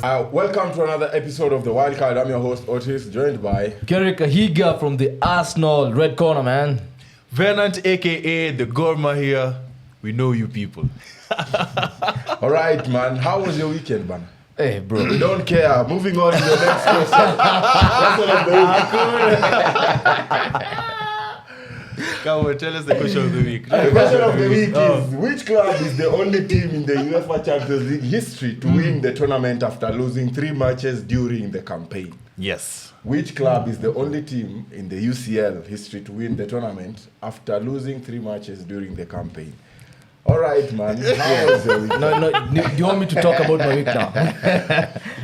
Welcome to another episode of the Wildcard. I'm your host Otis, joined by Kerry Kahiga from the Arsenal Red Corner, man. Venant, aka the Gorma here. We know you people. All right, man. How was your weekend, man? Hey, bro. We don't care. Moving on to the next question. Come on, tell us the question of the week. The question of the week is: which club is the only team in the UEFA Champions League history to win the tournament after losing 3 matches during the campaign? Yes. Which club is the only team in the UCL history to win the tournament after losing 3 matches during the campaign? All right, man. How was your week? No. Do you want me to talk about my week now?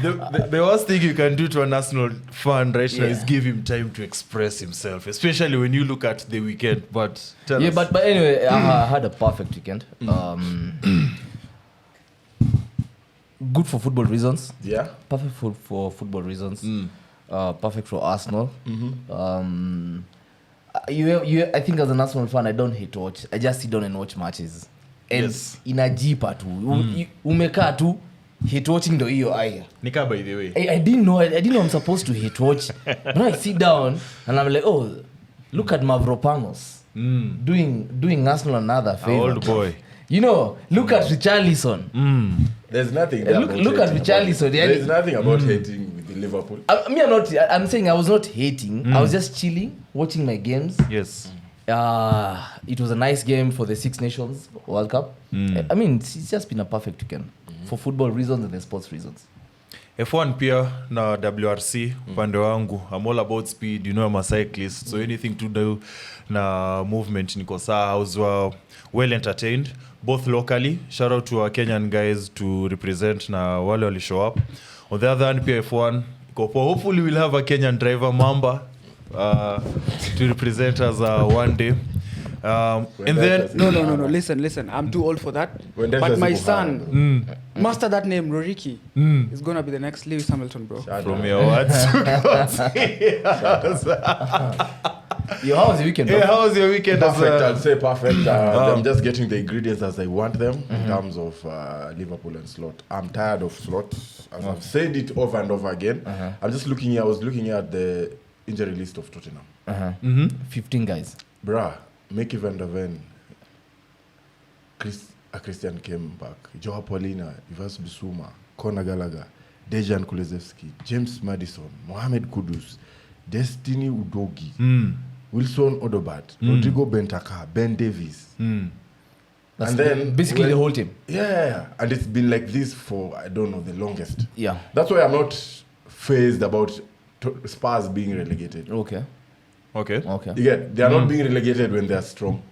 The worst thing you can do to an Arsenal fan right now is give him time to express himself, especially when you look at the weekend. But tell us. But anyway, I had a perfect weekend. Good for football reasons. Yeah. Perfect for football reasons. Perfect for Arsenal. I think as an Arsenal fan, I don't hate watch. I just sit down and watch matches. And inajipa tu. Umekaa tu hate watching ndo hiyo aya. Nika, by the way. I didn't know I'm supposed to hate watch. But I sit down and I'm like, oh, look at Mavropanos doing Arsenal another favor. Old boy. You know, look at Richarlison. There's nothing. Look at Richarlison. There's nothing about hating with the Liverpool. I'm saying I was not hating. I was just chilling, watching my games. Yes. It was a nice game for the Six Nations World Cup. I mean, it's just been a perfect weekend for football reasons and the sports reasons. F1 pia na WRC upande wangu. I'm all about speed. You know, I'm a cyclist. So anything to do na movement niko sawa. I was well entertained, both locally. Shout out to our Kenyan guys to represent na wale wali show up. On the other hand, pia F1 hopefully we'll have a Kenyan driver Mamba to represent us one day. And then no. Listen. I'm too old for that. But my son, master that name, Roriki, is gonna be the next Lewis Hamilton, bro. From your words to God's ears. Yo, how was your weekend, bro? Hey, how was your weekend? Perfect, I'd say perfect. I'm just getting the ingredients as I want them in terms of Liverpool and slot. I'm tired of slot. As I've said it over and over again. I was looking at the injury list of Tottenham. 15 guys. Bruh, Mickey van der Ven, Christian came back, Joao Paulina, Ivas Bissouma, Conor Gallagher, Dejan Kulusevski, James Maddison, Mohamed Kudus, Destiny Udogi, Wilson Odobert, Rodrigo Bentaka, Ben Davies. That's and then basically the whole team. Yeah, and it's been like this for, I don't know, the longest. Yeah. That's why I'm not fazed about Spurs being relegated. Okay. They are not being relegated when they are strong.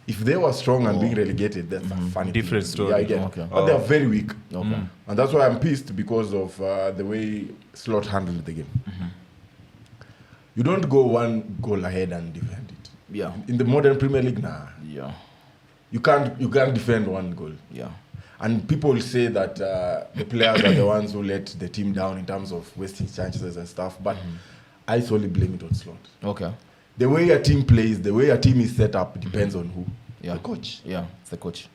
If they were strong and being relegated, that's a funny different thing. story. Yeah, I get. Okay. But they are very weak. Okay. And that's why I'm pissed because of the way Slot handled the game. You don't go one goal ahead and defend it. Yeah. In the modern Premier League, nah. Yeah. You can't defend one goal. Yeah. And people say that the players are the ones who let the team down in terms of wasting chances and stuff. But I solely blame it on Slot. Okay. The way a team plays, the way a team is set up depends on who? Yeah. The coach. Yeah, it's the coach.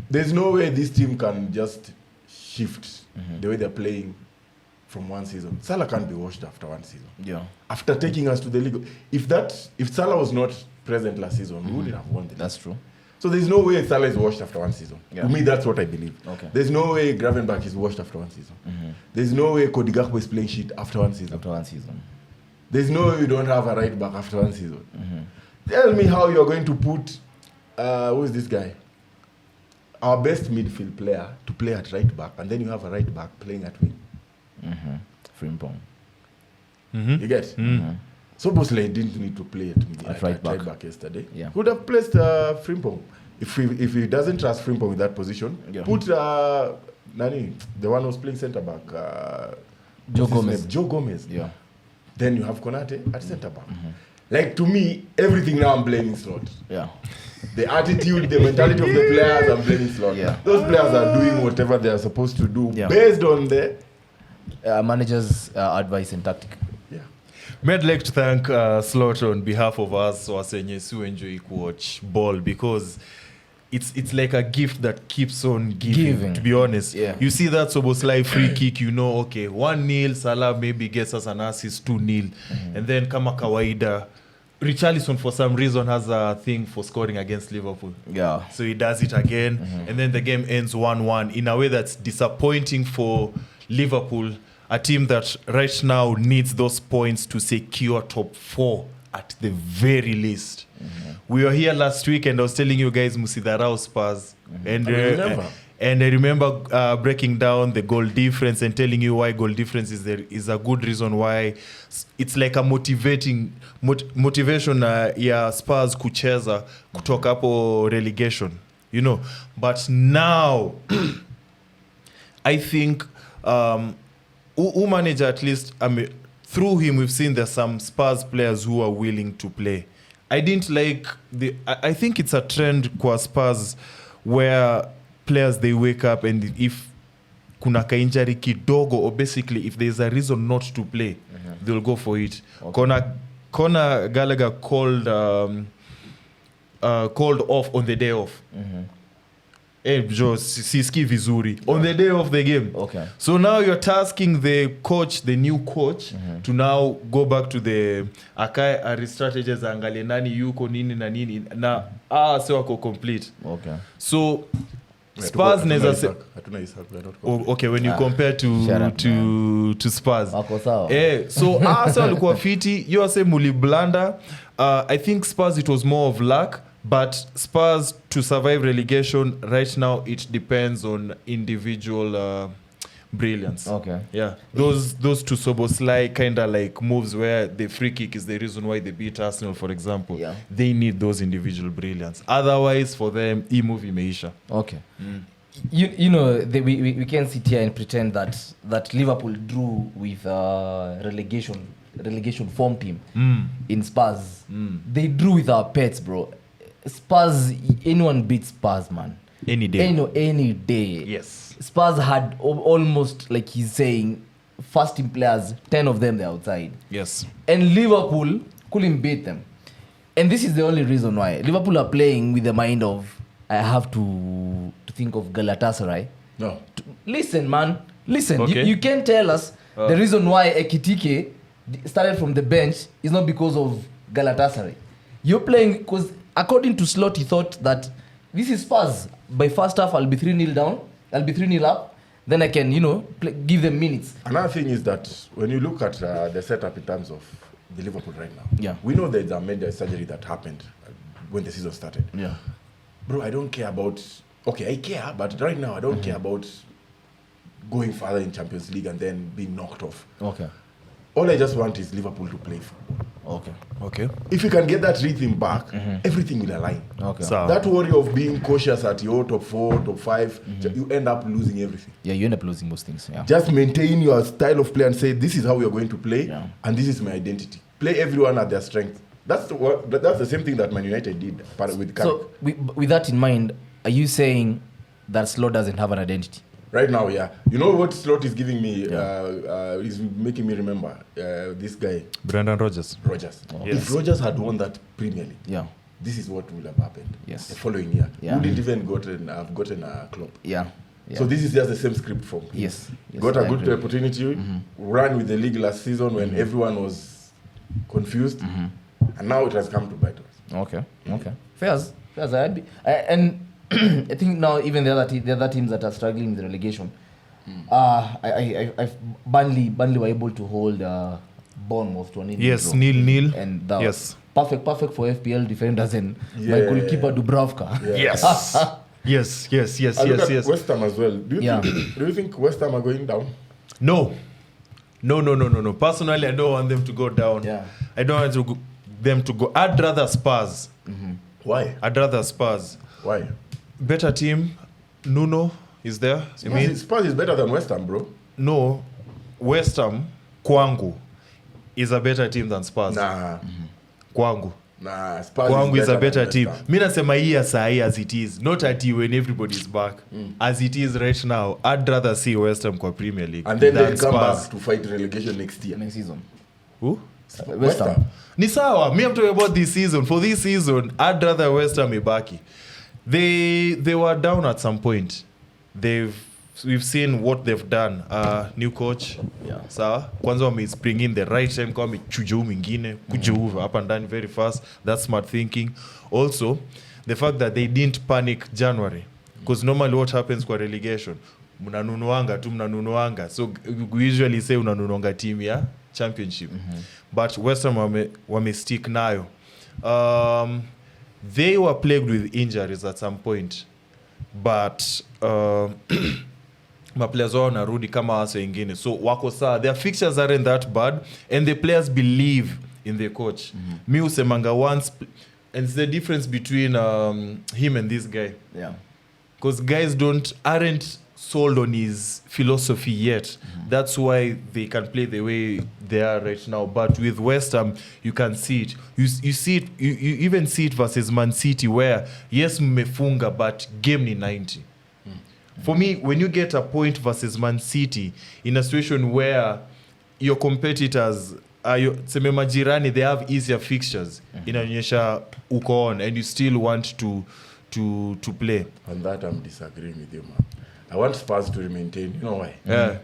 There's no way this team can just shift the way they're playing from one season. Salah can't be washed after one season. Yeah. After taking us to the league. If Salah was not present last season, we wouldn't have won the league. That's true. So there's no way Salah is washed after one season. Yeah. To me, that's what I believe. Okay. There's no way Gravenberch is washed after one season. There's no way Cody Gakpo is playing shit after one season. There's no way you don't have a right back after one season. Tell me how you're going to put, who is this guy? Our best midfield player to play at right back, and then you have a right back playing at wing. Frimpong. You get? So Bosley didn't need to play at right back yesterday. Yeah. Could have placed Frimpong. If he doesn't trust Frimpong in that position, put Nani, the one who's playing centre back, Joe Gomez. Yeah. Then you have Konate at centre back. Like, to me, everything now I'm blaming Slot. Yeah. The attitude, the mentality of the players, I'm blaming Slot. Yeah. Those players are doing whatever they are supposed to do based on the manager's advice and tactic. Yeah. I'd like to thank Slot on behalf of us wasenyesi who enjoy watch ball, because it's like a gift that keeps on giving. To be honest, Yeah. you see that Soboslai free kick, okay, 1-0, Salah maybe gets us an assist, 2-0, and then kama kawaida, Richarlison for some reason has a thing for scoring against Liverpool. Yeah. So he does it again, and then the game ends 1-1 in a way that's disappointing for Liverpool, a team that right now needs those points to secure top 4 at the very least. We were here last week and I was telling you guys Musidharau Spurs. And I remember breaking down the goal difference and telling you why goal difference is a good reason why it's like a motivation ya Spurs kucheza kutoka hapo relegation, but now I think who manager, at least through him we've seen there's some Spurs players who are willing to play. I didn't like I think it's a trend kwa Spurs where players, they wake up and if kuna ka injury kidogo, or basically if there's a reason not to play, they'll go for it. Okay. Conor Gallagher called off on the day off. Siski vizuri on the day of the game. Okay. So now you're tasking the new coach, to now go back to the akai strategies, angalie nani yuko nini na nini na so wako complete. Okay. So Spurs neza say okay, when you compare to Spurs. So Arsenal walikuwa fiti, you say muli blanda. I think Spurs, it was more of luck, but Spurs to survive relegation right now, it depends on individual brilliance. Okay. Yeah. Those two Soboslai kind of like moves where the free kick is the reason why they beat Arsenal, for example. Yeah. They need those individual brilliance. Otherwise, for them, move imeisha. Okay. We can sit here and pretend that Liverpool drew with relegation form team in Spurs. They drew with our pets, bro. Spurs, anyone beats Spurs, man. Any day. Any day. Yes. Spurs had almost, like he's saying, first team players, 10 of them, they're outside. Yes. And Liverpool couldn't beat them. And this is the only reason why. Liverpool are playing with the mind of, I have to think of Galatasaray. No. Listen, man. Listen. Okay. You can't tell us the reason why Ekitike started from the bench is not because of Galatasaray. You're playing because, according to Slot, he thought that this is Spurs. By first half, I'll be 3-0 down. I'll be 3-0 up. Then I can, give them minutes. Another thing is that when you look at the setup in terms of the Liverpool right now, Yeah. we know there's a major surgery that happened when the season started. Yeah. Bro, I don't care about... Okay, I care, but right now I don't care about going further in Champions League and then being knocked off. Okay. All I just want is Liverpool to play football. Okay. If you can get that rhythm back, everything will align. Okay. So, That worry of being cautious at your top 4, top 5, you end up losing everything. Yeah, you end up losing most things. Yeah. Just maintain your style of play and say, this is how we are going to play, Yeah. and this is my identity. Play everyone at their strength. That's the same thing that Man United did with Carrick. So, with that in mind, are you saying that Slot doesn't have an identity? Right now, yeah. You know what Slot is giving me? Is making me remember this guy, Brendan Rodgers. Rodgers. Yes. If Rodgers had won that Premier League, Yeah. this is what would have happened. Yes. The following year, Yeah. wouldn't even have gotten a club. Yeah. So this is just the same script from him. Yes. Got I a good agree. opportunity, ran with the league last season when everyone was confused, and now it has come to bite us. Okay. Fairs. And I think now even the other teams that are struggling with relegation, Burnley were able to hold Bournemouth to a 0-0 Yes, draw. 0-0. And that Yes. was perfect for FPL defenders and my goalkeeper Dubravka. Yeah. Yes. I look at West Ham as well. Do Yeah. you think West Ham are going down? No. Personally, I don't want them to go down. Yeah. I don't want them to go. I'd rather Spurs. Why? I'd rather Spurs. Why? Better team. Nuno is there. Spurs is better than West Ham, bro. No. West Ham, kwangu, is a better team than Spurs. Nah. Kwangu. Nah, Spurs Kwangu is a better than team. West Ham. Mi nasema hii sahi as it is. Not at when everybody's back. As it is right now, I'd rather see West Ham kwa Premier League And then than they come Spurs. back to fight relegation next year. Next season. Who? West Ham. Ni sawa. Me I'm talking about this season. For this season, I'd rather West Ham ibaki. They were down at some point. We've seen what they've done. New coach. Yeah. Sawa. Kwanza wamespring in the right time kwa wamechuja mwingine kuja up and down very fast. That's smart thinking. Also, the fact that they didn't panic January, because normally what happens kwa relegation, mnanunuanga. So we usually say unanunuanga team ya championship. But West Ham wame stick nayo. They were plagued with injuries at some point, but maplayers wao narudi kama wase wengine, so wako saa. Their fixtures aren't that bad and the players believe in the coach. Mi usemanga once, and it's the difference between him and this guy. Yeah. Because guys aren't sold on his philosophy yet. That's why they can play the way they are right now. But with West Ham, you can see it. You see it. You even see it versus Man City, where yes, mmefunga, but game ni 90. For me, when you get a point versus Man City in a situation where your competitors seme majirani, they have easier fixtures, inaonyesha uko on, and you still want to play. On that, I'm disagreeing with you, man. I want Spurs to maintain. You know why? Yeah.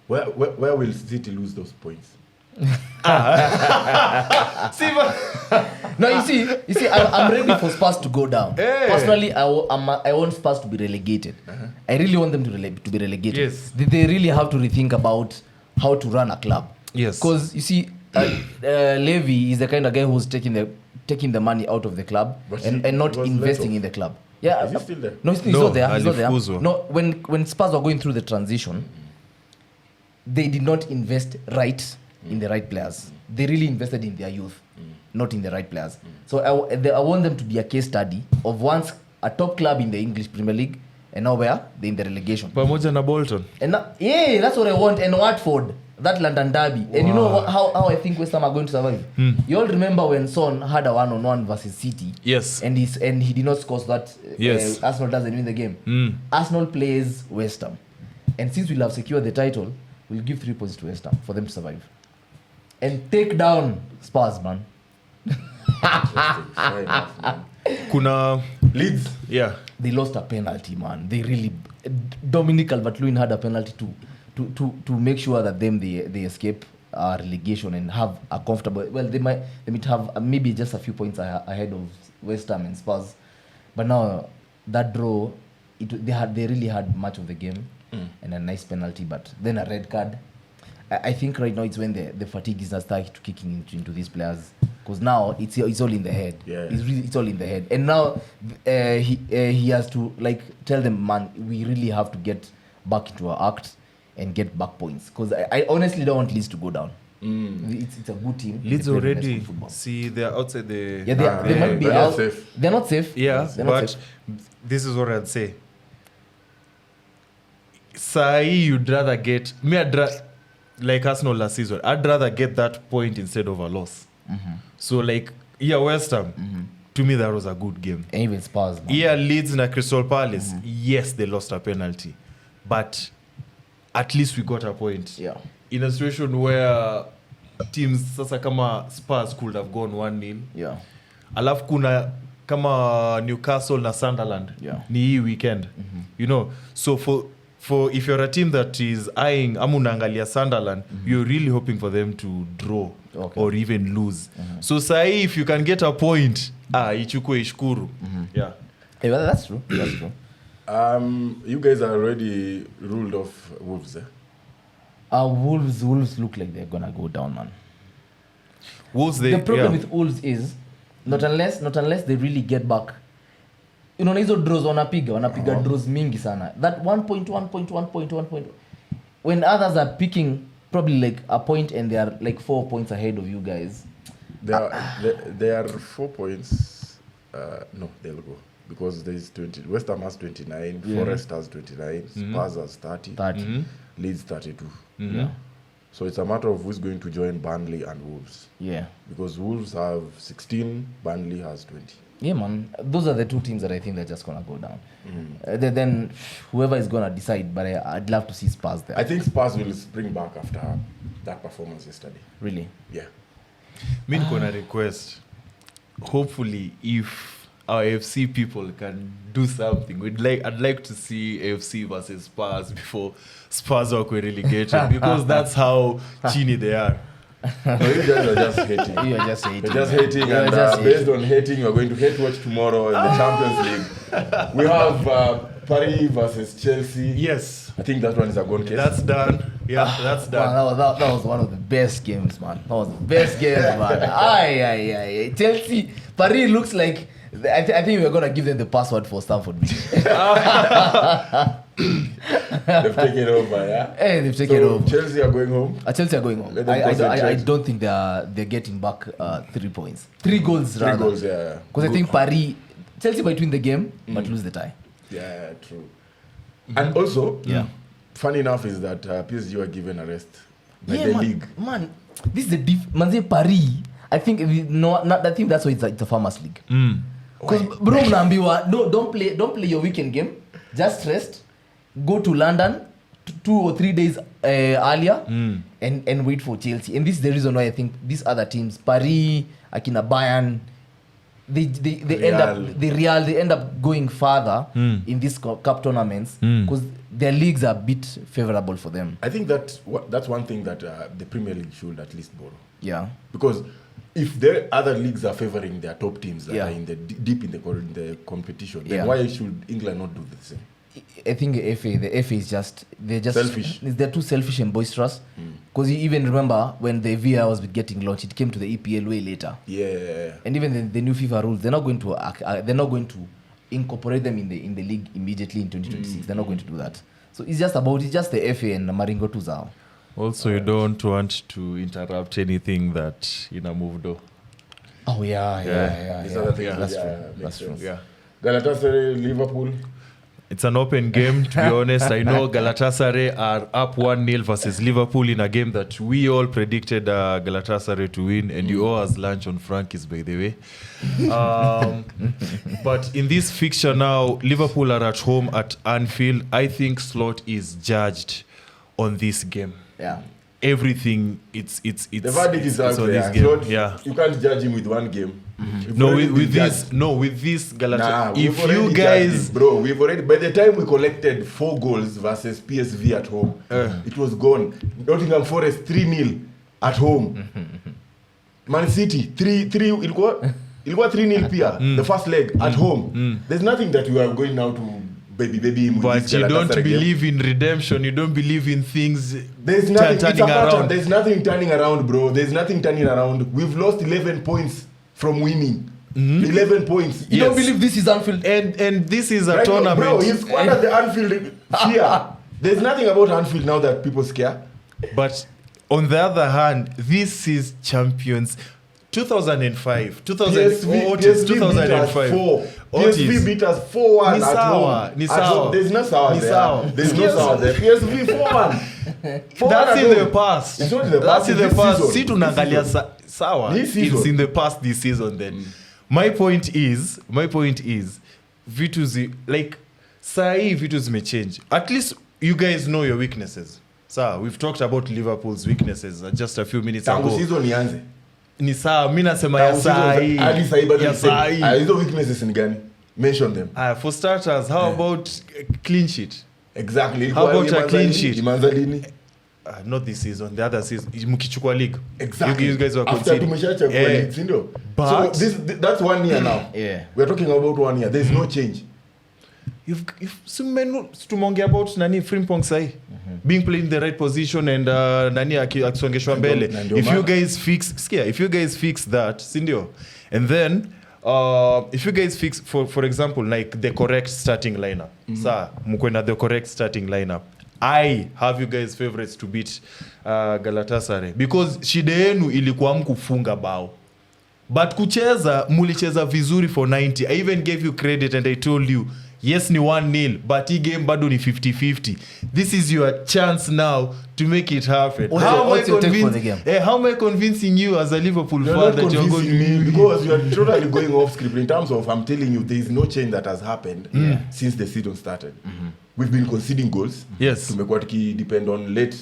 Where will City lose those points? No, you see, I'm ready for Spurs to go down. Hey. Personally, I want Spurs to be relegated. I really want them to be relegated. Yes. They really have to rethink about how to run a club. Yes. Because you see, Levy is the kind of guy who's taking the money out of the club and not investing in the club. Yeah. Is he still there? No, he's not there. He's not there. Alifuzwa. No, when Spurs were going through the transition, they did not invest right in the right players. They really invested in their youth, not in the right players. So I want them to be a case study of once a top club in the English Premier League, and now where they're in the relegation. Pamoja na Bolton. And yeah, that's what I want. And Watford, that London derby. Wow. And you know how I think West Ham are going to survive. You all remember when Son had a 1-on-1 versus City. Yes. And he did not score, so that Yes. Arsenal doesn't win the game. Arsenal plays West Ham, and since we'll have secured the title, we'll give 3 points to West Ham for them to survive and take down Spurs, man. Fair enough, man. Kuna Leeds. yeah. They lost a penalty, man. They really Dominic Calvert-Lewin had a penalty to make sure that they escape relegation and have a comfortable. Well, they might have maybe just a few points ahead of West Ham and Spurs, but now that draw, they really had much of the game and a nice penalty, but then a red card. I think right now it's when the fatigue is starting to kicking into these players, because now it's all in the head. Yeah. It's all in the head, and now he has to tell them, man, we really have to get back into our act and get back points, because I honestly don't want Leeds to go down. It's a good team. Leeds They play nice already football. see they're outside the Yeah, they might be they're not out. safe. They're not safe. yeah, They're not but safe. this is what I'd say. Sai, you'd rather get like Arsenal last season. I'd rather get that point instead of a loss. So West Ham. To me, that was a good game. And even Spurs, man. Yeah, Leeds na Crystal Palace. Yes, they lost a penalty, but at least we got a point. Yeah. In a situation where teams sasa kama Spurs could have gone 1-0. Yeah. Alafu kuna kama Newcastle na Sunderland. Yeah. Ni hii weekend. You know, so for if you're a team that is eyeing unaangalia Sunderland, you're really hoping for them to draw or even lose. So say if you can get a point, ichukue ishukuru. Yeah. Hey, well, that's true. That's true. You guys are already ruled off Wolves, eh? Wolves look like they're gonna go down, man. Wolves, The problem with Wolves is not unless they really get back. Unaona hizo draws wanapiga draws mingi sana. That 1 point. When others are picking probably like a point and they are like 4 points ahead of you guys. They are 4 points. No, they'll go. Because there's 20. West Ham has 29, Forest has 29, Spurs has 30. Leeds 32. Yeah. So it's a matter of who's going to join Burnley and Wolves. Yeah. Because Wolves have 16, Burnley has 20. Yeah, man. Those are the two teams that I think they're just gonna go down. Then whoever is gonna decide, but I'd love to see Spurs there. I think Spurs will spring back after that performance yesterday. Really? Yeah. Mi niko na request. Hopefully if our AFC people can do something. I'd like to see AFC versus Spurs before Spurs are relegated because that's how chini they are. No, you guys are just hating. You are just hating. You're just hating, and based on hating, we're going to hate watch tomorrow in the Champions League. We have Paris versus Chelsea. Yes. I think that one is a gone case. That's done. Yeah, that's done. Man, that was one of the best games, man. That was the best game, man. Aye. Chelsea, Paris looks like... I think we're going to give them the password for Stamford Bridge. They've taken over, yeah? Hey, they've taken over. Chelsea are going home? Chelsea are going home. I don't think they're getting back 3 points. 3 goals, rather. 3 goals, yeah. Because I think Paris... Chelsea might win the game, but lose the tie. Yeah, true. And also, funny enough is that PSG were given a rest by the league. Man, this is the Paris. I think I think that's why it's a farmers league. Because bro, mnaambiwa don't play your weekend game. Just rest. Go to London 2 or 3 days earlier and wait for Chelsea. And this is the reason why I think these other teams, Paris, Akina Bayern, they end up going further in these cup tournaments because their leagues are a bit favorable for them. I think that's one thing that the Premier League should at least borrow. Yeah. Because if the other leagues are favoring their top teams that are in the deep in the competition, then why should England not do the same? I think the FA is just selfish. They're too selfish and boisterous. Because you even remember when the VR was getting launched, it came to the EPL way later. Yeah. And even the new FIFA rules, they're not going to incorporate them in the league immediately in 2026. They're not going to do that. So it's just the FA and Maringo Tuzao. Also, you don't want to interrupt anything that moved on. Oh yeah. That's true. Yeah. Galatasaray, Liverpool. It's an open game, to be honest. I know Galatasaray are up 1-0 versus Liverpool in a game that we all predicted Galatasaray to win, and you owe us lunch on Frankie's, by the way. But in this fixture now, Liverpool are at home at Anfield. I think Slot is judged on this game. Yeah. Everything, it's the verdict is out on there. this game. Slot, you can't judge him with one game. With this Galatasaray. If you guys, we've already, by the time we collected 4 goals versus PSV at home, it was gone. Nottingham Forest 3-0 at home. Man City 3-3 ilikuwa 3-0 pia the first leg at home. There's nothing that we are going now to baby but you don't believe in redemption. You don't believe in things. There's nothing turning around. There's nothing turning around, bro. There's nothing turning around. We've lost 11 points from winning. 11 points. You don't believe this is Anfield? And this is a right, tournament. Bro, he's squandered the Anfield fear. There's nothing about Anfield now that people scare. But on the other hand, this is champions. 2005. 2005. PSV beat us 4-1 at home. There's no sour there. There's no sour there. PSV 4-1. That's in the past. It's not in the past. That's in the past. See tunaangalia sawa. It's in the past this season then. My point is vitu like sai vitu zimechange. At least you guys know your weaknesses. So we've talked about Liverpool's weaknesses just a few minutes ago. Tangu season ianze. Ni sawa, mimi nasema ya sai. Hizo weaknesses ni gani? Mention them. For starters, how about clean sheet? Exactly. How about a clean sheet? Imanza lini? Not this season, the other season. Mkichukua league. Exactly. You guys were after conceding. tumeshachukua league, si ndio? But so that's 1 year now. Yeah. We're talking about 1 year. There's no change. If tumonge about nani Frimpong sai being played in the right position and nani akisongeshwa mbele, if you guys fix that, sindio, and then if you guys fix for example like the correct starting lineup, mkwenda the correct starting lineup, I have you guys favorites to beat Galatasaray because shida yenu ilikuwa mkufunga bao. But kucheza mulicheza vizuri for 90. I even gave you credit and I told you yes ni 1-0 but hii game bado ni 50-50. This is your chance now to make it happen. How am I convincing you as a Liverpool fan that you're going to me because you are totally going off script in terms of I'm telling you there is no change that has happened since the season started. We've been conceding goals. Yes. Tumekuwa depend on late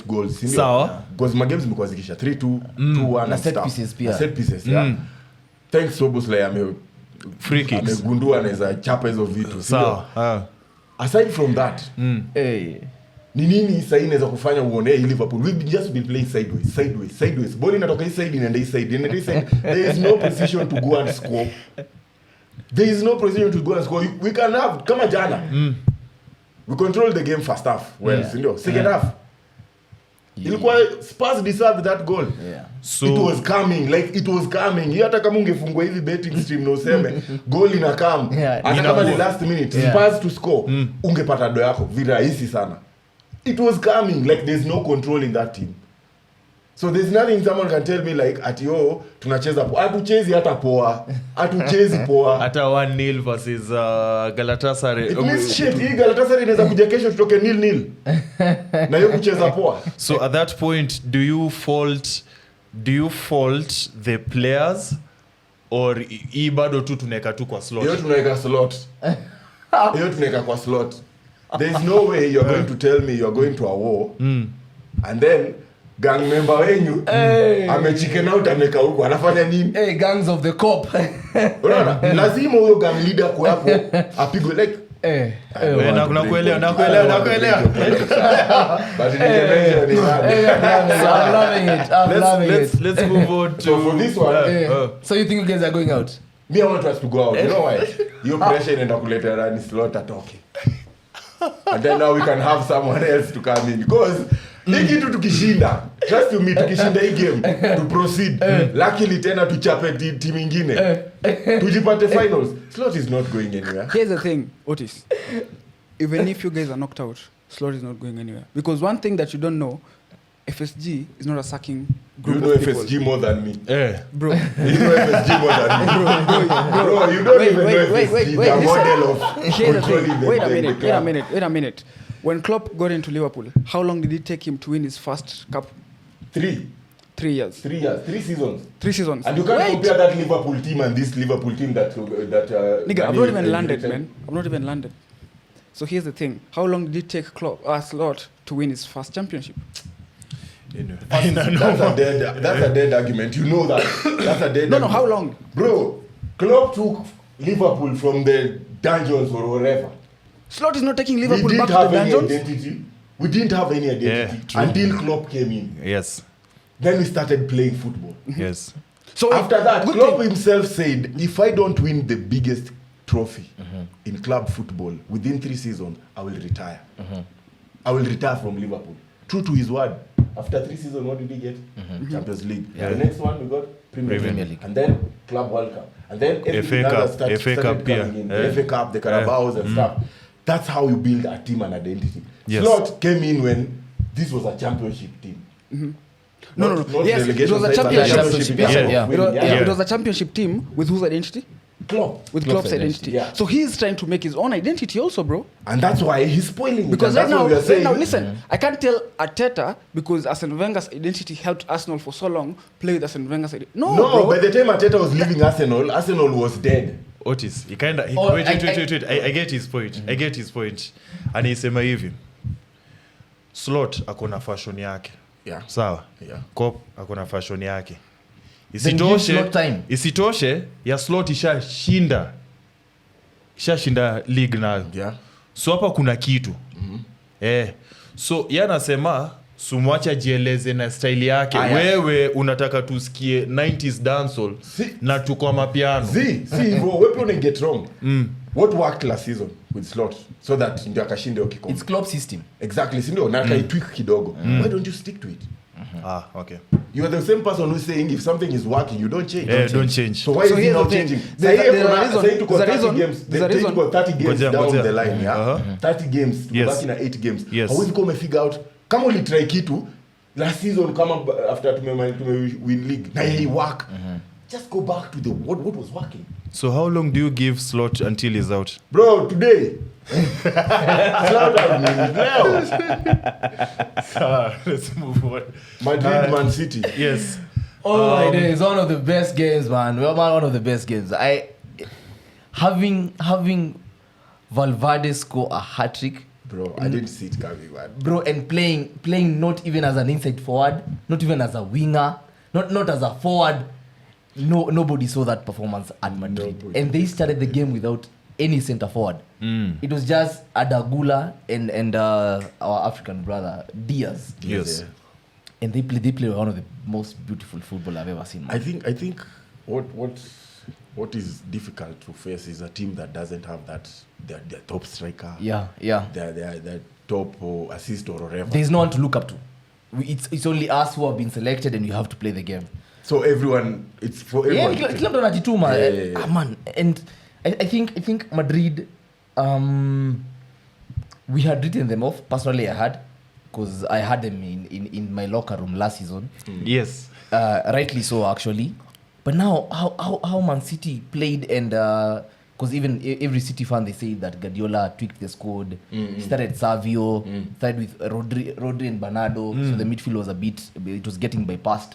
goals. Sawa. Because my games zimekuwa zikisha 3-2, 2-1 na set pieces pia. Set pieces, yeah. thanks Soboslai free kicks amegundua anaweza chapa hizo vitu. Sawa. Aside from that, ni nini sasa inaweza kufanya uone Liverpool? We just been playing sideways. Ball inatoka hii side inaenda hii side. There is no position to go and score. We can have kama jana. We control the game first half. Well, ndio. Second half. Ilikuwa Spurs deserved that goal. So it was coming. Hata kama ungefungwa hivi betting stream na useme goal ina come. Hata kama ni last minute Spurs to score, ungepata do yako virahisi sana. It was coming, like there's no control in that team. So there's nothing someone can tell me like ati tunacheza poa. Hatuchezi hata poa. Hatuchezi poa. Hata 1-0 versus Galatasaray. It means shit. Hii Galatasaray inaweza kuja kesho tutoke 0-0. Na hiyo kucheza poa. So at that point do you fault the players or hii bado tu tunaweka tu kwa slot? Hiyo tunaweka kwa slot. There is no way you're going to tell me you're going to a war and then gang member wenyu amechicken out ameka huko anafanya nini? Gangs of the cop. Unaona? Lazima huyo gang leader kwa hapo apigwe like nakuelewa. But I'm loving it. Let's move on to so for this one. So you think you guys are going out? Me, I want us to go out. You know why? Your pressure inaenda kuleta Rani Slot atoke. And then now we can have someone else to come in because hii kitu tukishinda, trust you me, tukishinda hii game to proceed, luckily tena tuchape team ingine tujipate finals. Slot is not going anywhere. Here's the thing, Otis, even if you guys are knocked out, Slot is not going anywhere because one thing that you don't know, FSG is not a sucking group. You know of people. FSG more than me. Bro. You know FSG more than me. Bro, you don't even know FSG, the model of controlling the Wait a minute. When Klopp got into Liverpool, how long did it take him to win his first cup? 3 years. 3 years. 3 seasons. 3 seasons. And you can't compare that Liverpool team and this Liverpool team that nigga, I'm not even landed, man. I'm not even landed. So here's the thing. How long did it take Slot to win his first championship? That's a dead argument. You know that. That's a dead argument. No, how long? Bro, Klopp took Liverpool from the dungeons or whatever. Slot is not taking Liverpool back to the dungeons? We didn't have any identity until Klopp came in. Yes. Then we started playing football. Yes. So after that, Klopp himself said, if I don't win the biggest trophy in club football within 3 seasons, I will retire. I will retire from Liverpool. True to his word. After 3 seasons, what did he get? Champions League. Yeah. The next one we got Premier League. And then Club World Cup. And then FA Cup, started coming in. The FA Cup, the Carabaos and stuff. That's how you build a team and identity. Yes. Slot came in when this was a championship team. No. Yes, it was a championship. It was a championship team with whose identity? Klopp. With Klopp's identity. Yeah. So he's trying to make his own identity also, bro. And that's why he's spoiling because it. Right now, listen, I can't tell Arteta because Arsene Wenger's identity helped Arsenal for so long play with Arsene Wenger's identity. No, bro. By the time Arteta was leaving Arsenal was dead. Otis, wait. I get his point. I get his point. Anaisema hivi. Slot akona fashion yake. Yeah. Sawa? Yeah. Klopp akona fashion yake. Isitoshe ya Slot ishashinda league nayo. Yeah. So hapa kuna kitu. So yeye anasema sumwacha jieleze na style yake. Wewe unataka tusikie 90s dancehall na tuko mapiano. See bro, wewe don't get wrong. What worked last season with Slot so that ndio akashinde okikombe. It's club system. Exactly, si ndio na tweak kidogo. Why don't you stick to it? Okay. You are the same person who's saying if something is working, you don't change. Don't change. So why is he not changing? There's a reason. 30 games down the line, yeah? 30 games, back in 8 games. Hawezi kuwa umefigure out kama ulitry kitu last season kama after win league na yeye work. Just go back to what was working. So how long do you give Slot until he's out? Bro, today. Slot out now. Let's move on. Madrid, Man City. Yes. It is one of the best games, man. One of the best games. Having Valverde score a hat-trick. Bro, I didn't see it coming, man. Bro, and playing not even as an inside forward, not even as a winger, not as a forward. nobody saw that performance at Madrid. Nobody. And they started the game without any center forward. It was just Adagula and our African brother Diaz. Yes. Yeah. And they play one of the most beautiful football I've ever seen. I think what is difficult to face is a team that doesn't have that their top striker. Yeah. Their top assist or whatever. There's no one to look up to. It's only us who have been selected, and you have to play the game. So everyone, it's for everyone. Yeah, kila mtu anajituma. Yeah. Man, and I think Madrid, we had written them off. Personally, I had, because I had them in my locker room last season. Yes. Rightly so, actually. But now, how Man City played, and because even every City fan, they say that Guardiola tweaked the squad. He started Savio, started with Rodri and Bernardo, so the midfield was it was getting bypassed.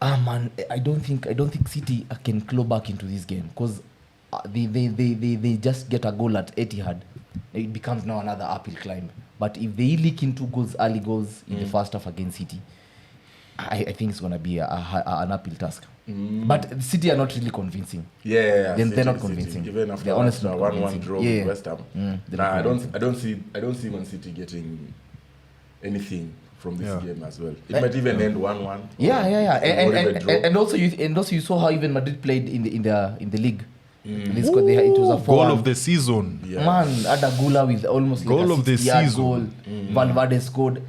Man, I don't think City can claw back into this game, because they just get a goal at Etihad. It becomes now another uphill climb. But if they leak into early goals in the first half against City, I think it's going to be an uphill task. But City are not really convincing. Yeah. They're not convincing. Even after they're honestly a not 1-1 convincing. draw with West Ham. They're not I don't see Man City getting anything from this game as well. It Eh, might even end 1-1. Yeah. Or even draw. And also you saw how even Madrid played in the league. They scored, it was a 4-1 Goal of the season. Yeah. Man, Adagula with almost Goal like a of the 60-yard season. goal. Valverde scored.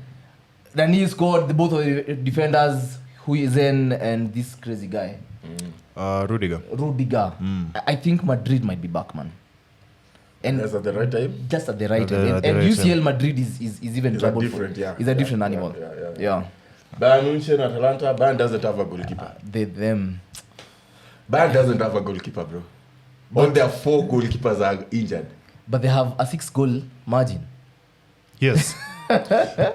Dani scored. Both of the defenders, Huizen and this crazy guy, Rudiger. I think Madrid might be back, man. And That's at the right time. just at the right At the- time. at the And right UCL time. Madrid is even It's trouble. different, yeah. It's a different animal. Yeah. Bayern München, Atalanta, Bayern doesn't have a goalkeeper. Them. Bayern doesn't have a goalkeeper, bro. All their 4 goalkeepers are injured. But they have a 6-goal margin. Yes.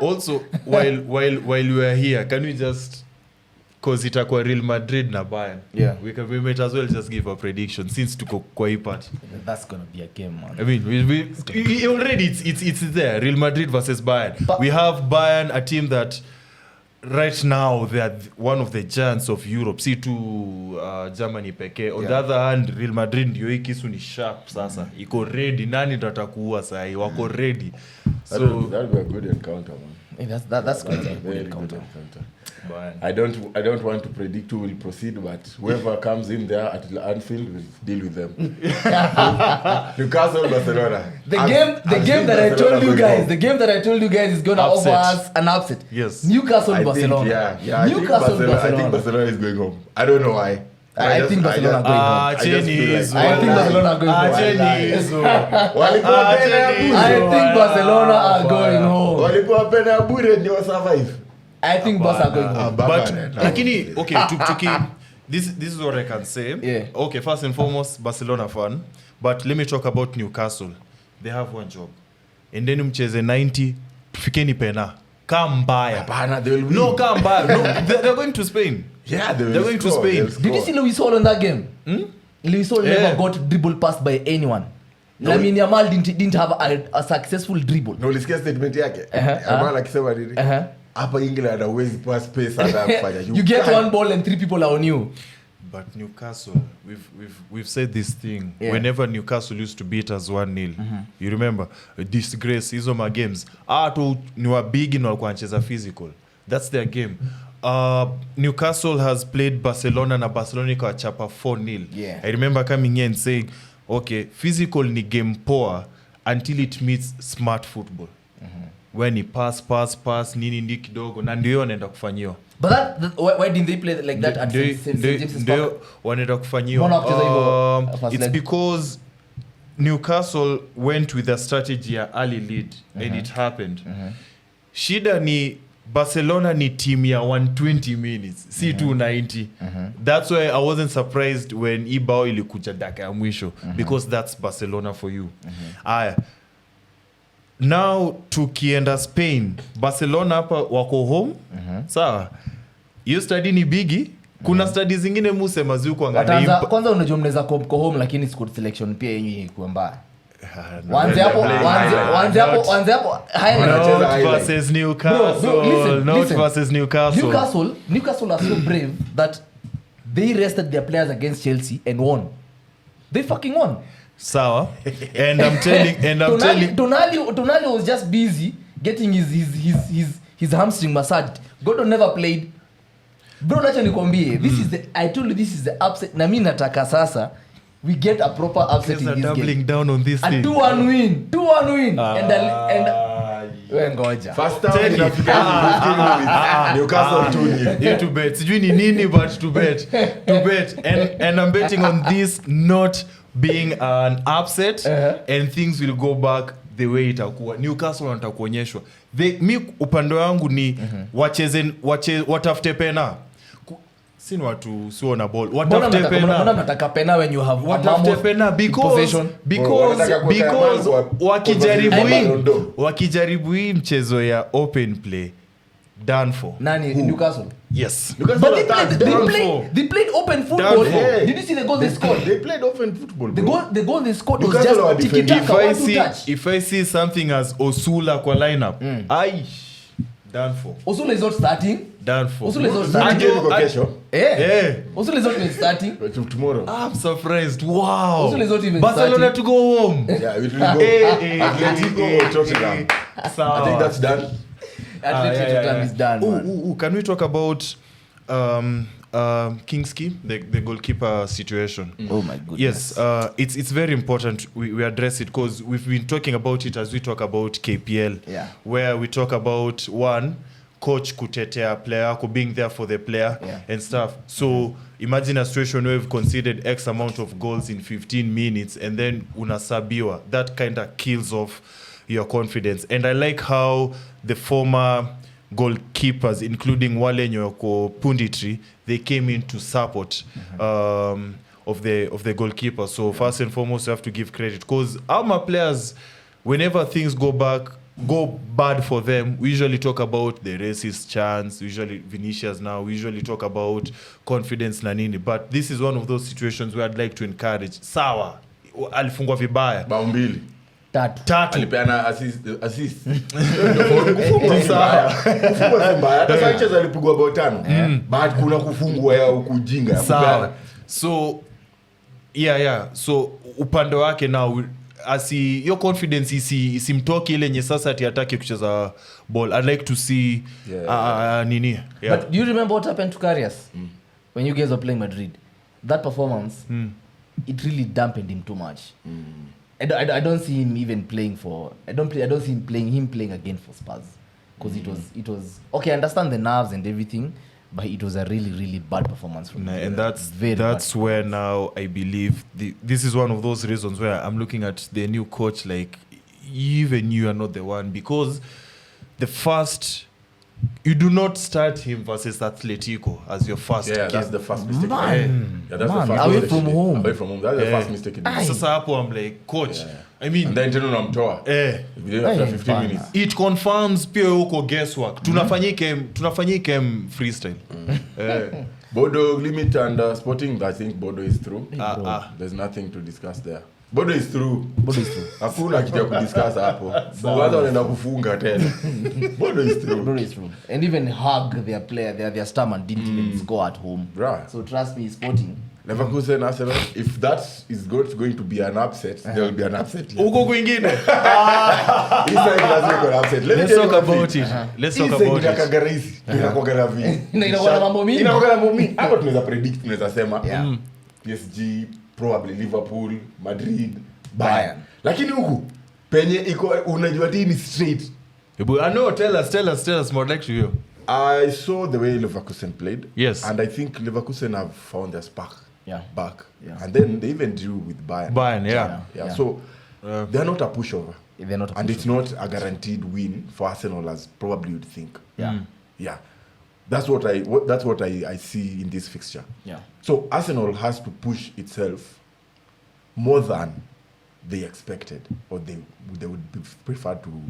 Also, while we are here, can we just, because itakuwa Real Madrid na Bayern, Yeah. we might as well just give a prediction since tuko kwa hii part. That's gonna be a game, man. I mean, we already it's there. Real Madrid versus Bayern. But- We have Bayern, a team that right now they are one of the giants of Europe. See to Germany pekee. On the other hand, Real Madrid ndio hii kisu ni sharp sasa. Iko ready. Nani ndo atakuua sasa hii? Wako ready. That'll be a good encounter, man. Yeah, that's going to be a Very good good encounter. encounter. Bayern. I don't want to predict who will proceed, but whoever comes in there at Anfield will deal with them. Newcastle, Barcelona. The game that I told you guys is gonna Upset. offer us an upset. Yes. Newcastle, I Barcelona. think, I think Barcelona is going home. I don't know why. I think Barcelona are going home. I just feel like- I think Barcelona are going home. Walikuwa pena ya bure. I think Barcelona are going home. Walikuwa pena ya bure ndio survive. I think Barca are going home. But lakini okay, this is what I can say. Yeah. Okay, first and foremost, Barcelona fan. But let me talk about Newcastle. They have one job. And then mcheze 90, tufikeni pena. Kambaya. Hapana, they will win. No, Kambaya. No, they're going to Spain. Yeah, they will They're going to score, Spain. they'll score. Did you see Luis Hall in that game? Luis Hall Yeah. never got dribble passed by anyone. Lamine Yamal didn't have a successful dribble. Na ulisikia statement yake? Yamal akisema nini? Hapa England hawezi pass space hata kufanya. You get one ball and 3 people are on you. But Newcastle, we've said this thing. Yeah. Whenever Newcastle used to beat us 1-0, you remember, disgrace, hizo ma games. Tu ni wa big na walikuwa wanacheza physical. That's their game. Newcastle has played Barcelona na Barcelona ikawachapa 4-0. Yeah. I remember coming here and saying, okay, physical ni game poor until it meets smart football. When he pass nini ndi kidogo na ndio wanaenda kufanyiwa. But why didn't they play like that at St. James's Ndio Park? wanaenda kufanyiwa. Mbona wakucheza hivyo first It's leg? because Newcastle went with a strategy ya early lead and it happened. Shida ni Barcelona ni team ya 120 minutes, si 290. That's why I wasn't surprised when Ibao ilikuja dakika ya mwisho because that's Barcelona for you. Aya. Now tukienda Spain, Barcelona hapa wako home. Sawa. Hiyo study ni bigi. Kuna study zingine musema ziuko angalia. Kwanza unajua mnaweza mko home lakini squad selection pia yenyewe ikuwa mbaya. No, Wanze hapo Not versus Newcastle. Bro, listen. Not versus Newcastle. Newcastle are so brave that they rested their players against Chelsea and won. They fucking won. Sawa. And I'm telling Tonali was just busy getting his hamstring massaged. Gordon never played. Bro, acha nikwambie, I told you this is the upset. Na mimi nataka sasa we get a proper upset in this doubling game. Down on this A thing. 2-1 win. 2-1 win. And we ngoja. First time inafika 15 minutes. Newcastle 2-0. Yeah, to bet. Sijui ni nini but to bet. And I'm betting on this not being an upset and things will go back the way itakuwa. Newcastle wanataka kuonyeshwa. Mi upande wangu ni watafute pena. Sini watu sio na ball. Watafute pena. Mbona mnataka pena when you have watafute pena because wakijaribu hii mchezo ya open play done for. Nani Newcastle? Yes. But they played open football. Yeah. Did you see the goal they scored? They played open football, The goal they scored was Newcastle are just tiki-taka, if I see something as Osula kwa lineup, done for. Osula is not starting. Done for. Osula is not starting. Osula is not even starting. Tomorrow. I'm surprised. Wow. Osula is not even Barcelona starting. to go home. Yeah, we will go. Atletico or Tottenham. I think that's done. Atletico is done. Man. Can we talk about Kingsley, the goalkeeper situation? Oh my goodness. Yes, it's very important we address it because we've been talking about it as we talk about KPL, where we talk about one coach kutetea player being there for the player and stuff. So imagine a situation where we've conceded X amount of goals in 15 minutes and then unasabiwa. That kind of kills off your confidence. And I like how the former goalkeepers, including Wale Nyoko Punditri, they came in to support of the goalkeeper. So first and foremost, you have to give credit because our players, whenever things go bad for them, we usually talk about the racist chants, usually Vinicius now, we usually talk about confidence na nini. But this is one of those situations where I'd like to encourage. Sawa, alifungwa vibaya. Bao mbili. Tatu. Alipeana assist. Kufungwa mbaya. Hata Sanchez alipigwa bao 5. But kuna kufungwa ya kujinga ya kupeana. So so upande wake now your confidence isimtoki ile nye sasa ati atake kucheza ball. I'd like to see nini. But do you remember what happened to Karius when you guys were playing Madrid? That performance, it really dampened him too much. I don't see him even playing for. I don't see him playing again for Spurs because it was okay. I understand the nerves and everything, but it was a really, really bad performance from him. And that's where now I believe this is one of those reasons where I'm looking at the new coach like even you are not the one because you do not start him versus Atletico as your first game. That's the first mistake. That's the first away from home. Away from home. That's the first mistake. Sasa hapo I'm like, coach. I mean, and then tena unamtoa. After 15 minutes. It confirms pia huko guesswork. Tunafanyike freestyle. Bodo limit and Sporting, I think Bodo is through. There's nothing to discuss there. Bodo is through. Hakuna kitu ya kudiscuss hapo. Kwanza wanaenda kufunga tena. Bodo is through. And even hug their player, their star man didn't even score at home. Right. So trust me, Sporting. Leverkusen Arsenal, if that is going to be an upset, there will be an upset. Uko kwingine. Let's talk about it. Let's talk about it. Inakuwa mambo mingi. Hapo tunaweza predict, tunaweza sema PSG, probably Liverpool, Madrid, Bayern. Lakini huku penye iko unajua ni straight. I know, tell us more like to you. I saw the way Leverkusen played. Yes. And I think Leverkusen have found their spark back. Yeah. And then they even drew with Bayern. Yeah. So they're not a pushover. They're not a pushover. And it's not a guaranteed win for Arsenal as probably you'd think. Yeah. That's what I see in this fixture. Yeah. So Arsenal has to push itself more than they expected or they would prefer to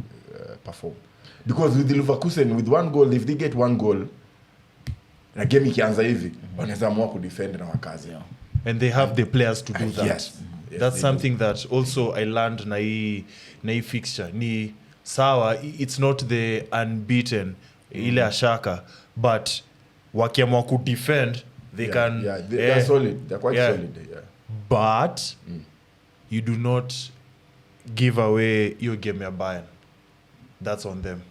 perform. Because with the Leverkusen, with one goal, if they get one goal, na game ikianza hivi, wanaweza amua kudefend na wakazi. And they have the players to do that. Yes, that's something that also I learned na hii fixture. Ni sawa, it's not the unbeaten ile ashaka, but wakiamua kudefend They can. Yeah, they're solid. They're quite solid. Yeah. But you do not give away your game ya Bayern. That's on them.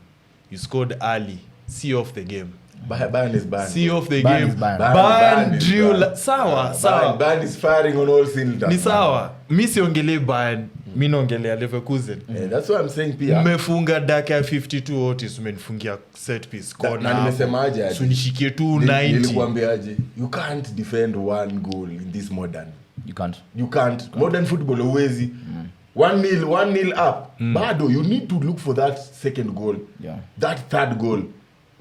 You scored early. See off the game. Bayern is Bayern. See off the Bayern game. is Bayern. Bayern drill. Sawa. Bayern is firing on all cylinders. Ni sawa. Mi siongelei Bayern. Mi naongelea Leverkusen. That's what I'm saying pia. Mmefunga dakika ya 52 Otis umenifungia set piece corner. Na nimesemaje aje? So nishikie tu 90. Nilikwambiaje? You can't defend one goal in this modern. You can't. Modern football huwezi. 1-0 up. Bado you need to look for that second goal. Yeah. That third goal.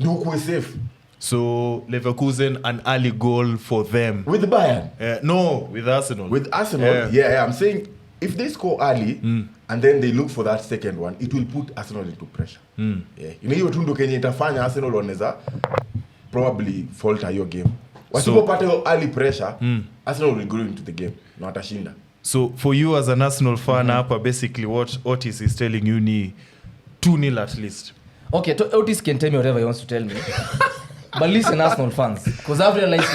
Ndio kuwe safe. So Leverkusen an early goal for them. With Bayern. No, with Arsenal. With Arsenal, yeah, I'm saying if they score early and then they look for that second one, it will put Arsenal into pressure. Yeah. Hiyo tu ndio Kenya itafanya Arsenal wanaweza probably falter your game. Wasipopata hiyo early pressure, Arsenal will go into the game na watashinda. So for you as an Arsenal fan hapa, basically what Otis is telling you ni 2-0 at least. Okay, Otis can tell me whatever he wants to tell me. But listen, Arsenal fans, because I've realized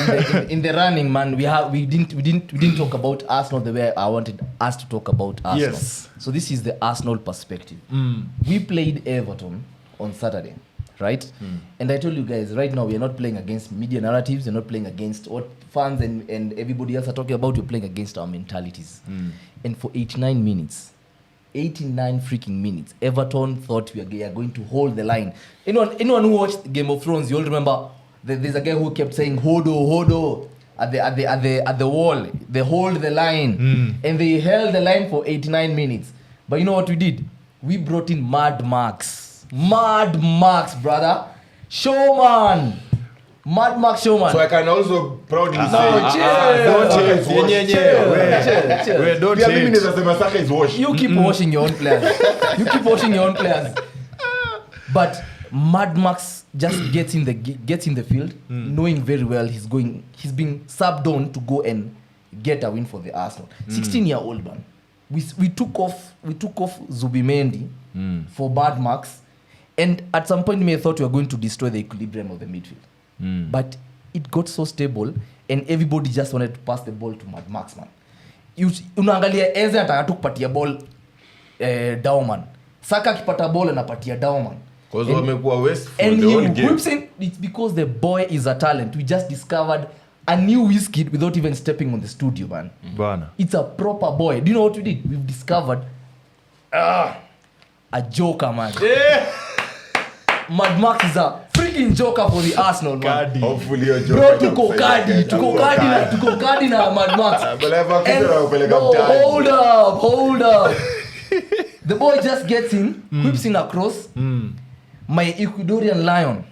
in the running, man, we didn't talk about Arsenal the way I wanted us to talk about Arsenal. Yes. So this is the Arsenal perspective. We played Everton on Saturday, right? And I told you guys, right now we are not playing against media narratives. We're not playing against what fans and everybody else are talking about. We're playing against our mentalities. And for 89 freaking minutes, Everton thought we are going to hold the line. Anyone who watched Game of Thrones, you all remember there's a guy who kept saying Hodo at the wall. They hold the line, and they held the line for 89 minutes. But you know what we did? We brought in Mad Max, brother, Showman. Mad Max Showman. So I can also proudly say, don't yeah, mimi nasema Saka is washed. You keep washing your own players. But Mad Max just gets in the field, knowing very well he's being subbed on to go and get a win for the Arsenal. 16-year-old man. We took off Zubimendi for Mad Max, and at some point we thought we were going to destroy the equilibrium of the midfield. But it got so stable and everybody just wanted to pass the ball to Mad Max, man. Unaangalia Eze anataka tu kupatia ball Dauman. Saka akipata ball anapatia Dauman. Because wamekuwa wasteful and the he whole game. whips in. It's because the boy is a talent. We just discovered a new Wizkid without even stepping on the studio, man. Bana. It's a proper boy. Do you know what we did? We've discovered a joker, man. Mad Max is a freaking joker for the Arsenal, man. Hopefully your joke. Bro, tuko kadi na Mad Max. And, hold up. The boy just gets in, whips in across. My Ecuadorian lion,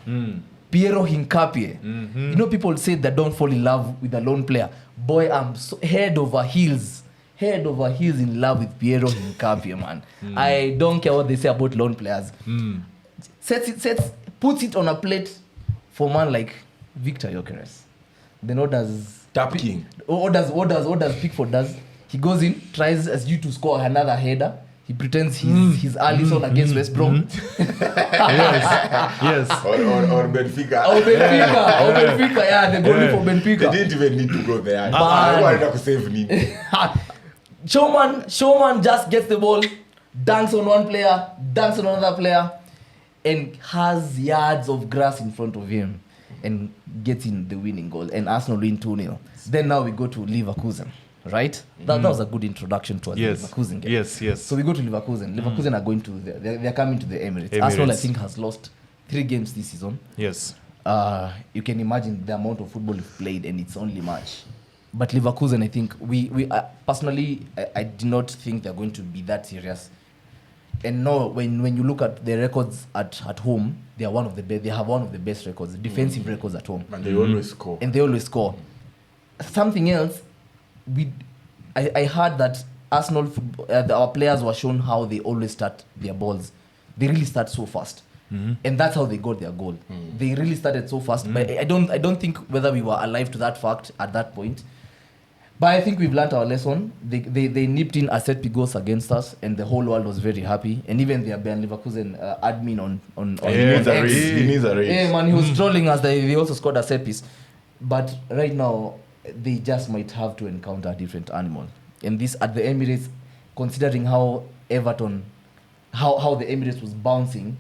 Piero Hincapie. You know, people say that don't fall in love with a lone player. Boy, I'm so head over heels in love with Piero Hincapie, man. I don't care what they say about lone players. Puts it on a plate for man like Victor Gyökeres. Then what does Tap King? What does Pickford does? He goes in, tries as you to score another header. He pretends he's Alisson against West Brom. Yes. Or Benfica. Benfica, yeah, they're going for Benfica. They didn't even need to go there. I wanted to save Nini. Showman just gets the ball, dunks on one player, dunks on another player, and has yards of grass in front of him and gets in the winning goal. And Arsenal win 2-0. Then now we go to Leverkusen, right? That was a good introduction to us. Leverkusen game. Yes. So we go to Leverkusen. Leverkusen are going to they're coming to the Emirates. Arsenal, I think, has lost 3 games this season. Yes. You can imagine the amount of football we've played, and it's only March. But Leverkusen, I think we personally, I do not think they're going to be that serious. And no, when you look at their records at home, they are one of the best. They have one of the best records, defensive records at home. And they always score. Something else, I heard that Arsenal, our players were shown how they always start their balls. They really start so fast. And that's how they got their goal. They really started so fast. But I don't think whether we were alive to that fact at that point. But I think we've learned our lesson. They nipped in a set goals against us, and the whole world was very happy. And even their Bayern Leverkusen admin on he needs a raise. Yeah, man, he was trolling us that they also scored a set piece. But right now, they just might have to encounter a different animal. And this at the Emirates, considering how Everton, how the Emirates was bouncing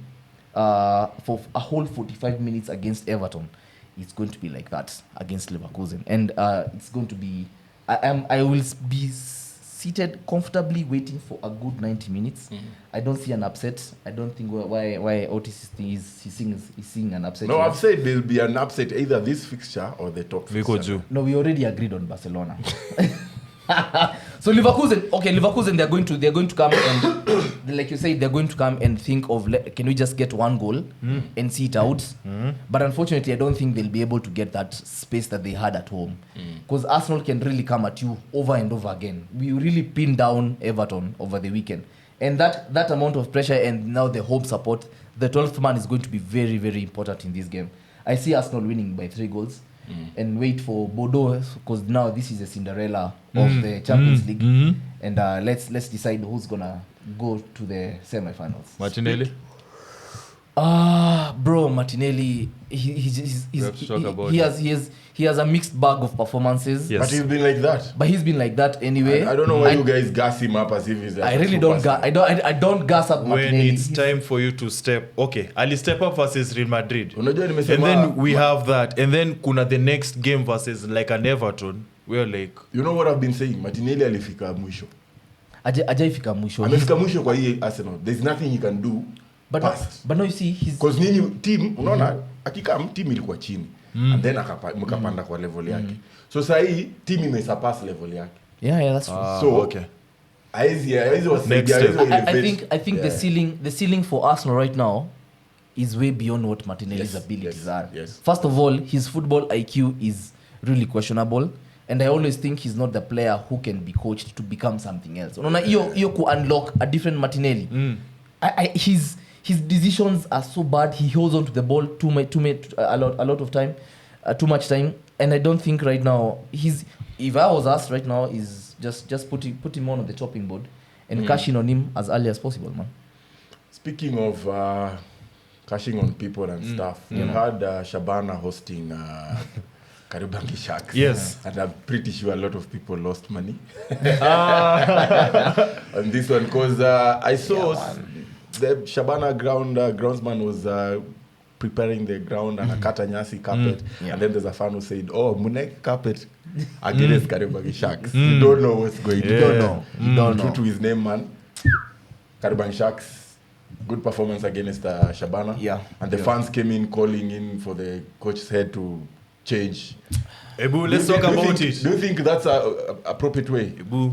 for a whole 45 minutes against Everton, it's going to be like that against Leverkusen. And it's going to be... I will be seated comfortably waiting for a good 90 minutes. I don't see an upset. I don't think why Otis is seeing an upset. No, here. I've said there'll be an upset either this fixture or the top fixture. No, we already agreed on Barcelona. So Leverkusen, they're going to come and like you said, they're going to come and think of can we just get one goal and see it out. But unfortunately, I don't think they'll be able to get that space that they had at home, because Arsenal can really come at you over and over again. We really pinned down Everton over the weekend, and that amount of pressure and now the home support, the 12th man is going to be very, very important in this game. I see Arsenal winning by 3 goals. And wait for Bordeaux, because now this is a Cinderella of the Champions League, and let's decide who's gonna go to the semi-finals. Martinelli? Bro, Martinelli, he has a mixed bag of performances. Yes. But he's been like that. But he's been like that anyway. I don't know why you guys gas him up as if he's like I really don't gas. I don't gas up Martinelli. When it's time for you to step, okay, Ali step up versus Real Madrid, Unajua and nimesema, then we have that, and then kuna the next game versus like an Everton, we're like, you know what I've been saying, Martinelli alifika mwisho. Ajaifika mwisho. Amefika mwisho kwa hii Arsenal. There's nothing he can do. But now you see he's, because nini team unaona akikam team ilikuwa chini and then mkapanda kwa level yake. So sasa hii team imesurpass level yake. Yeah, that's true. So okay. I think the ceiling for Arsenal right now is way beyond what Martinelli's abilities are. Yes. First of all, his football IQ is really questionable, and I always think he's not the player who can be coached to become something else. Unaona hiyo ku unlock a different Martinelli. His decisions are so bad. He holds on to the ball a lot of time, too much time, and I don't think right now if I was asked right now, is just put him on the chopping board and cash in on him as early as possible, man. Speaking of cashing on people and stuff, you had Shabana hosting Kariobangi Sharks. Yes. And I'm pretty sure a lot of people lost money on this one, because I saw the Shabana groundsman was preparing the ground and a kata nyasi carpet, and then there's a fan who said, "Oh, Munek carpet against Kariobangi Sharks." You don't know what's going. You don't know. You don't know. True to his name, man. Kariobangi Sharks, good performance against Shabana. Yeah. And the fans came in calling in for the coach's head to change. Ebu, let's talk about it. Do you think that's a appropriate way? Ebu,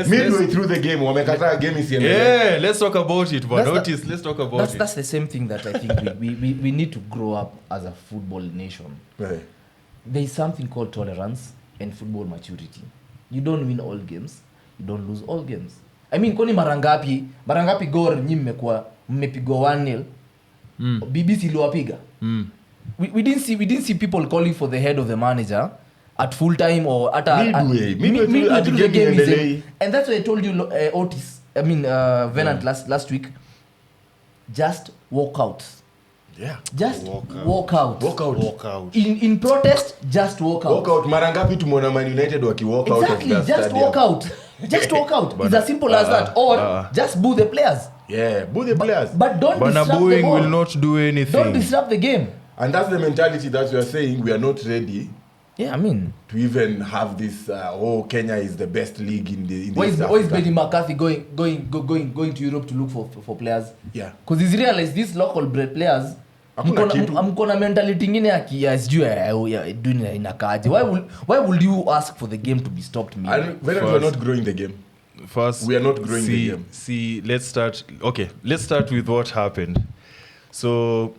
midway through the game, wamekataa game isiendelee. Yeah, let's talk about it. But notice, let's talk about it. That's the same thing that I think we need to grow up as a football nation. Right. There is something called tolerance and football maturity. You don't win all games, you don't lose all games. I mean, kwani marangapi Gor nyinyi mmepigwa 1-0. BBC iliwapiga. We didn't see people calling for the head of the manager at full time or at midway through the game. And that's why I told you, Otis, Venant last week, just walk out. Yeah. Just walk out. Walk out. In protest, just walk out. Walk out. Marangapi tumeona Man United walk out of the just stadium. walk out. Just walk out. It's as simple as that. Or just boo the players. Yeah, boo the players. But don't But disrupt the booing ball. will not do anything. Don't disrupt the game. And that's the mentality that we are saying we are not ready Yeah, I mean, to even have this. Kenya is the best league in the. why is Benny McCarthy going to Europe to look for players? Yeah. Because he's realized these local bred players. Hakuna Mkona mentality ingine ya sijui dunia inakaje. Why would you ask for the game to be stopped? We are not growing the game. First, we are not growing the game. Let's start with what happened. So,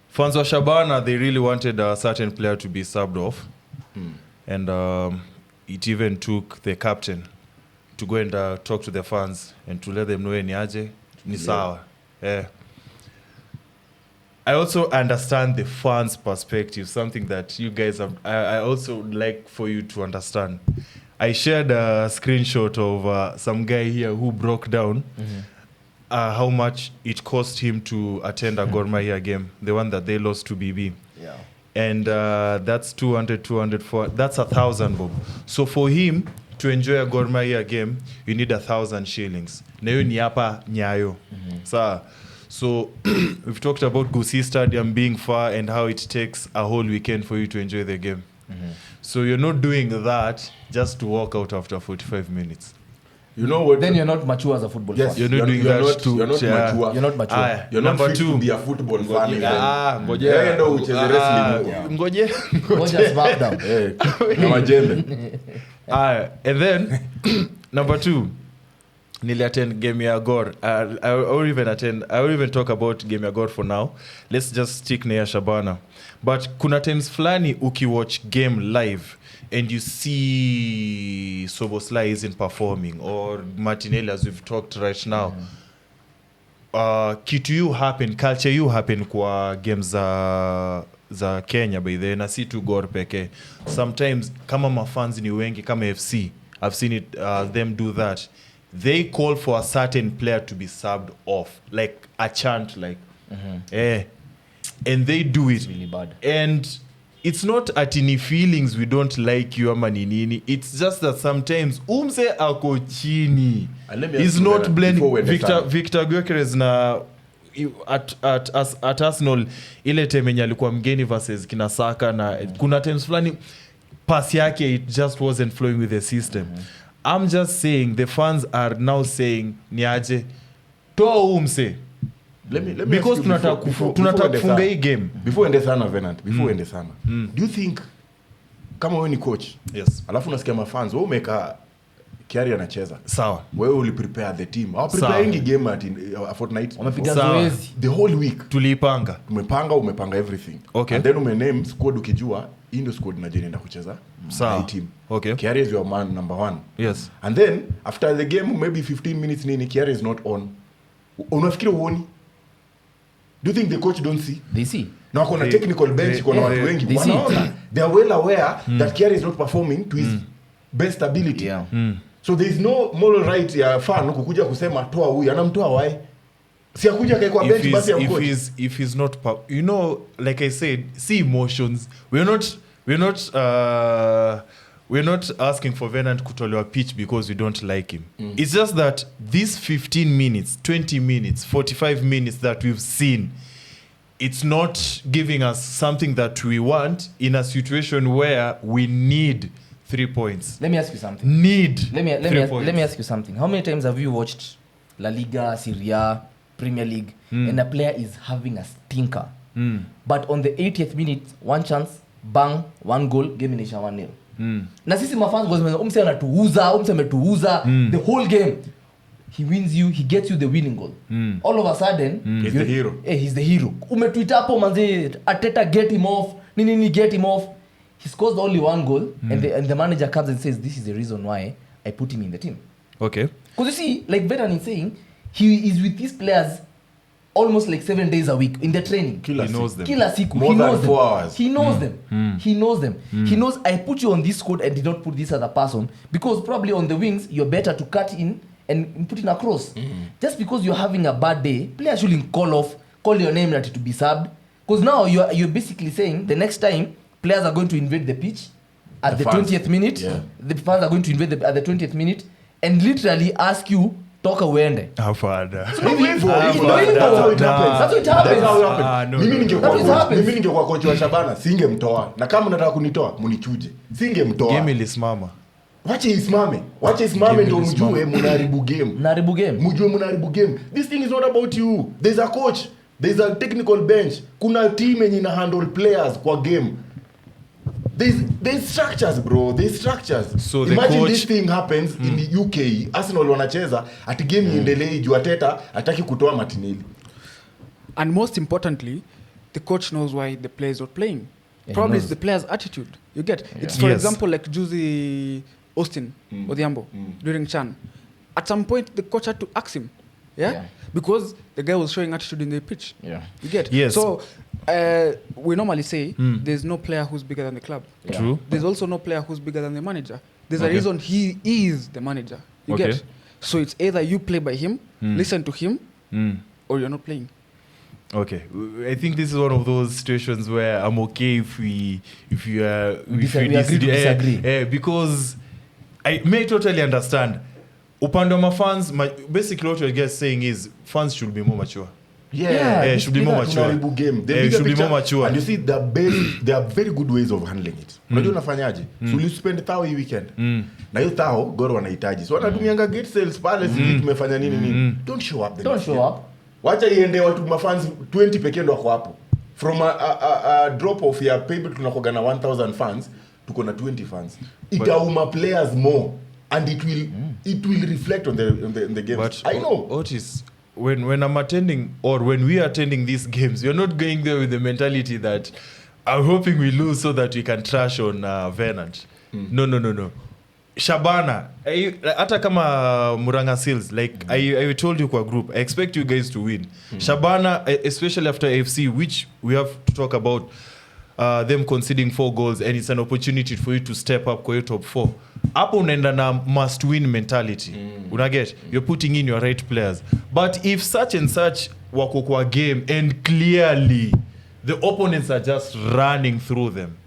fans of Shabana, they really wanted a certain player to be subbed off. And it even took the captain to go and talk to the fans and to let them know ni aje, ni sawa. Yeah. I also understand the fans' perspective, something that you guys have. I also like for you to understand. I shared a screenshot of some guy here who broke down how much it cost him to attend a Gor Mahia game, the one that they lost to BB. Yeah. and that's 200, 400. That's 1,000 bob. So for him to enjoy a Gor Mahia game, you need 1,000 shillings. Na hiyo ni hapa Nyayo. So we've talked about Gusii Stadium being far and how it takes a whole weekend for you to enjoy the game. So you're not doing that just to walk out after 45 minutes. You know what? Then you're not mature as a football fan. You're not doing that to... You're not mature. You're not mature. You're not fit to be a football fan. Ngoja ndo ucheze wrestling. Ngoja SmackDown. Na majembe. And then number 2, nili attend game ya Gor. I will even talk about game ya Gor for now. Let's just stick na ya Shabana. But kuna times flani ukiwatch game live and you see Soboslai isn't performing or Martinelli, as we've talked right now. Kitu you happen, culture you happen kwa games za Kenya by the na si tu Gor peke. Sometimes kama mafans ni wengi kama FC, I've seen it them do that. They call for a certain player to be subbed off, like a chant, like and they do it really bad. And it's not atini feelings we don't like you ama nini. It's just that sometimes umse ako chini is not blending. Victor Gyökeres na at Arsenal ile temenya alikuwa mgeni versus kina Saka na kuna times flani pass yake it just wasn't flowing with the system. I'm just saying the fans are now saying niaje toa umse. Let me because tunataka kufunga hii game before ende sana Venant ende sana. Do you think kama wewe ni coach, yes, alafu unasikia mafans wewe umeka Kiari anacheza sawa, wewe uli prepare the team au preparing game at a fortnight, wamepiga zoezi the whole week, tulipanga umepanga everything, okay, and then umename squad ukijua hii ndio squad inajienda kucheza sawa team, okay, Kiari is your man number 1, yes, and then after the game maybe 15 minutes nini Kiari is not on, unafikiri uoni? Do you think the coach don't see? They see. Na kuna technical bench, kuna watu wengi wanaona, they are well aware that Kiari is not performing to his best ability. Yeah. So there is no moral right ya fan kukuja kusema toa huyu, anamtoa why? Si akuja kwa bench basi ya coach. If he's not, you know, like I said, see emotions. We're not asking for Venant kutolewa pitch because we don't like him. It's just that these 15 minutes, 20 minutes, 45 minutes that we've seen, it's not giving us something that we want in a situation where we need 3 points. Let me ask you something. Let me ask you something. How many times have you watched La Liga, Serie A, Premier League, and a player is having a stinker, but on the 80th minute, one chance, bang, one goal, game inaisha 1-0. Na sisi mafans umse ametuuza the whole game, he wins you, he gets you the winning goal. All of a sudden he's the hero. He's the hero. Umetuita hapo manze, Ateta get him off, nini get him off. He scores only 1 goal, and the manager comes and says, this is the reason why I put him in the team. Okay. Because you see, like Veteran is saying, he is with these players almost like 7 days a week in the training. He knows them. Kila siku. More than 4 hours. He knows them. He knows them. He knows I put you on this squad and did not put this other person because probably on the wings you're better to cut in and put in a cross. Just because you're having a bad day, players shouldn't call your name to be subbed. Because now you're basically saying the next time players are going to invade the pitch at the 20th minute. Yeah. The fans are going to invade at the 20th minute and literally ask you toka uende. Hapana. That's how it happens. Mimi ningekuwa coach wa Shabana singemtoa. Na kama unataka kunitoa munichuje. Singemtoa. Game ilisimama. Wache isimame ndio mjue mnaharibu game. Mjue mnaharibu game. This thing is not about you. There's a coach, there's a technical bench. Kuna team yenye ina handle players kwa game. There's structures, bro. There's structures. So imagine this thing happens in the UK. Arsenal wanacheza ati game iendelee juu Ateta hataki kutoa Martinelli. And most importantly, the coach knows why the players are playing. Yeah, probably it's the player's attitude. You get? Yeah. It's for example like Juicy Austin Odhiambo during CHAN. At some point the coach had to ask him. Yeah? Because the guy was showing attitude in the pitch. Yeah. You get? Yes. So we normally say there's no player who's bigger than the club. Yeah. True. There's also no player who's bigger than the manager. There's a reason he is the manager. You get? So it's either you play by him, listen to him, or you're not playing. Okay, I think this is one of those situations where I'm okay if we agree to disagree. Because I may totally understand. Upande wa fans, basically what you're guys saying is fans should be more mature. Should be more mature. Game. Should be more mature. And you see, there are very good ways of handling it. Unajua unafanyaje? So you spend thao hii weekend. Na hiyo thao goro wanahitaji. So wanatumianga gate sales pale sisi tumefanya nini. Don't show up. Don't show up. Wacha iende watu mafans 20 pekee ndo wako hapo. From a drop off ya payment tunakoga na 1000 fans tuko na 20 fans. Itauma players more and it will reflect on the game. But I know. Otis, when I'm attending or when we are attending these games, you're not going there with the mentality that I'm hoping we lose so that we can trash on Venant. No. Shabana, hata kama Muranga Seals, like I told you kwa group, I expect you guys to win. Shabana, especially after AFC, which we have to talk about them conceding 4 goals, and it's an opportunity for you to step up kwa your top 4. Hapo unaenda na must win mentality. Unaget? You're putting in your right players. But if such and such wako kwa game and clearly the opponents are just running through them,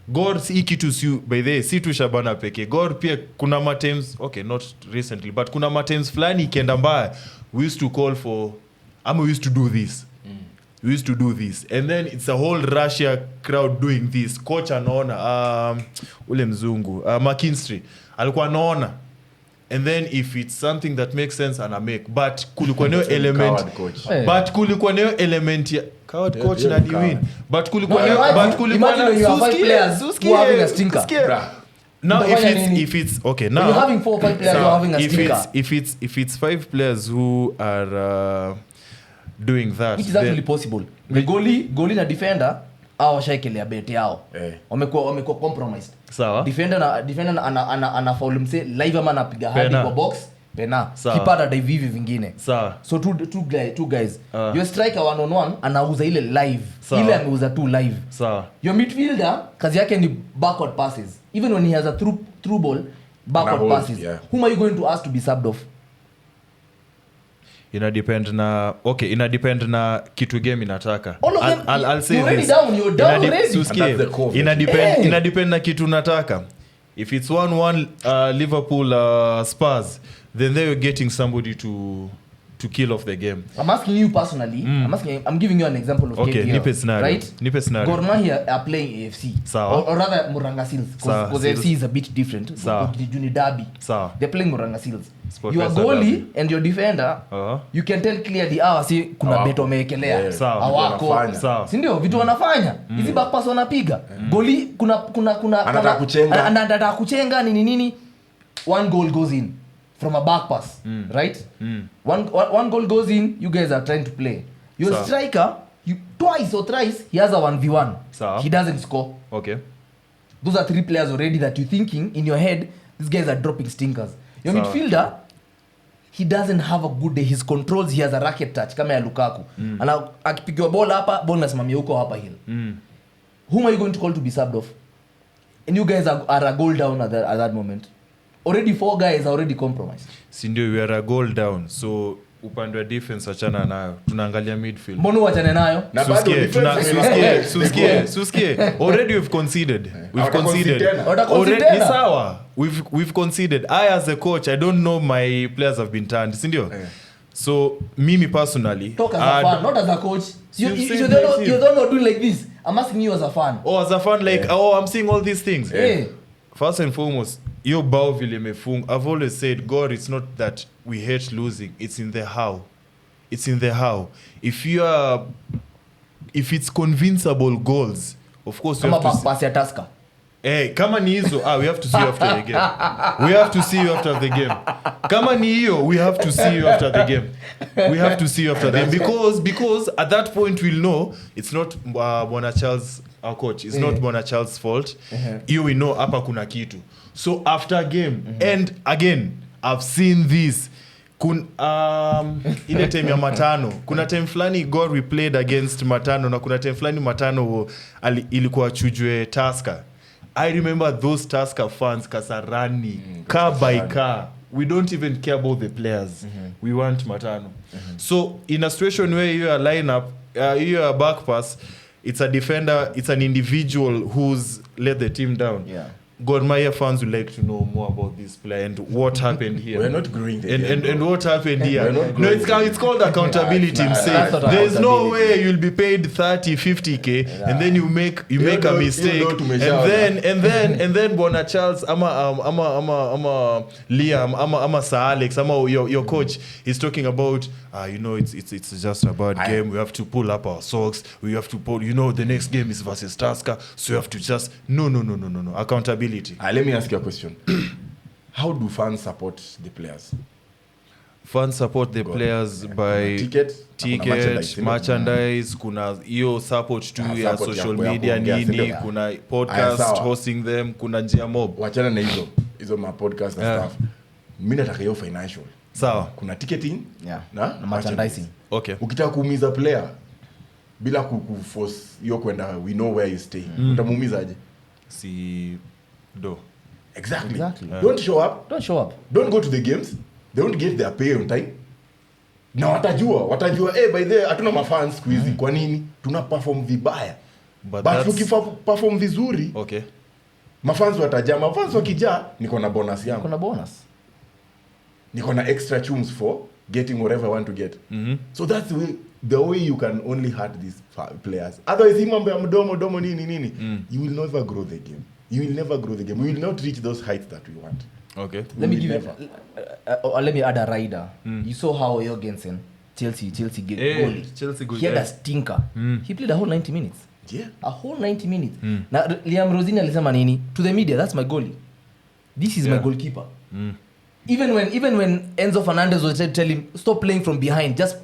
God si kitu si by the si tu Shabana peke. God pia kuna times, okay, not recently, but kuna times flani ikienda mbaya, we used to call for we used to do this. We used to do this, and then it's a whole Russia crowd doing this. Coach anaona ule mzungu McKinstry alikuwa anaona, and then if it's something that makes sense ana make, but kulikuwa nayo element, but kulikuwa nayo element ya coward coach na win, but kulikuwa na 5 players who having a stinker. Now if it's okay, now you're having 4 or 5 players who are having a stinker. If it's 5 players who are doing that, which is actually possible. The goalie na defender washaekelea bet yao. Wamekuwa compromised. Sawa. Defender ana foul mse live ama anapiga hadi kwa box pena. Kipata dive hivi vingine. Sawa. So two guys. Your striker 1-on-1 anauza ile live. Ile ameuza tu live. Sawa. Your midfielder kazi yake ni backward passes. Even when he has a through ball, backward passes. Yeah. Whom are you going to ask to be subbed off? Ina depend na kitu game inataka. I'll say this. You're down already. Ina depend na kitu nataka. If it's 1-1 Liverpool Spurs, then they are getting somebody to kill off the game. I'm asking you personally. I'm giving you an example of okay, KPL. Nipe scenario. Right? Nipe scenario. Gor Mahia are playing AFC. Or rather Muranga Seals. Because AFC is a bit different. Juni Derby. They're playing Muranga Seals. Your goalie and your defender, you can tell clearly si kuna beto wameekelea. Hawako. Si ndio vitu wanafanya. Hizi back pass wanapiga. Goalie kuna anataka kuchenga nini. 1 goal goes in from a back pass, right? One goal goes in, you guys are trying to play. Your striker, you twice or thrice he has a 1v1. He doesn't score. Okay. Those are 3 players already that you're thinking in your head, these guys are dropping stinkers. Your midfielder, he doesn't have a good day. His controls, he has a racket touch kama ya Lukaku. Ana akipigiwa bola hapa, bola nasimamia huko hapa hill. Whom are you going to call to be subbed off? And you guys are a goal down at that moment. Already 4 guys are already compromised. Si ndio, we are a goal down. So upande wa defense achana nayo. Tunaangalia midfield. Mbona wachane nayo? Susikie. Already we've conceded. Already ni sawa. We've conceded. I as a coach, I don't know my players have been turned. Si ndio? So mimi personally, talk as a fan, not as a coach. You're the one doing like this. I'm asking you as a fan. Oh, as a fan, like I'm seeing all these things. First and foremost, yo bao vile mefung. I've always said, God, it's not that we hate losing. It's in the how. If it's convincible goals, of course you have to pass your tasker. Kama ni hizo, we have to see you after the game. Kama ni hiyo, we have to see you after the game. Because at that point we'll know it's not Bwana Charles, our coach. It's not Bwana Charles' fault. Hiyo we know hapa kuna kitu. So after game, and again, I've seen this. Ile time ya Matano. Kuna time flani God we played against Matano, na kuna time flani Matano ilikuwa chujwe Tusker. I remember those Tusker fans kasarani car by car we don't even care about the players. We want Matano. So in a situation where you are lineup, you are back pass, it's a defender, it's an individual who's let the team down. Yeah. Gor Mahia fans would like to know more about this player and what happened here. We're not growing the and what happened here. We're not No, growing it's called accountability. That's not There's no accountability. way you'll be paid 30, 50k and then you make a mistake and then Bona Charles ama Liam ama Sir Alex ama your coach is talking about it's just a bad game. We have to pull up our socks. We have to pull, the next game is versus Tusker, so you have to just no. Accountability. Let me ask you a question. How do fans support the players? Fans support the players by ticket, merchandise, kuna hiyo support tu ya social media nini, kuna podcast hosting them, kuna njia mob. Wachana na hizo ma podcast na stuff. Mimi nataka hiyo financial. Sawa. Kuna ticketing na merchandising. Okay. Ukitaka kuumiza player bila kuforce hiyo kwenda we know where you stay. Utamuumizaje? Si do. Exactly. Don't show up. Don't go to the games. They won't get their pay on time. Na watajua by the way hatuna mafans squeeze. Kwa nini? Tuna perform vibaya. But perform vizuri. Okay. Mafans wakijaa niko na bonus yangu. Niko na extra tunes for getting whatever I want to get. So that's the way you can only hurt these players. Otherwise hii mambo ya mdomo nini. You will never grow the game. We will not reach those heights that we want. Okay. Let me add a rider. You saw how Jorgensen, Chelsea goalie. Chelsea goalie. He had a stinker. He played a whole 90 minutes. Yeah. A whole 90 minutes. Now Liam Rosini alisema nini? To the media, that's my goalie. This is my goalkeeper. Even when Enzo Fernandez was tell him stop playing from behind, just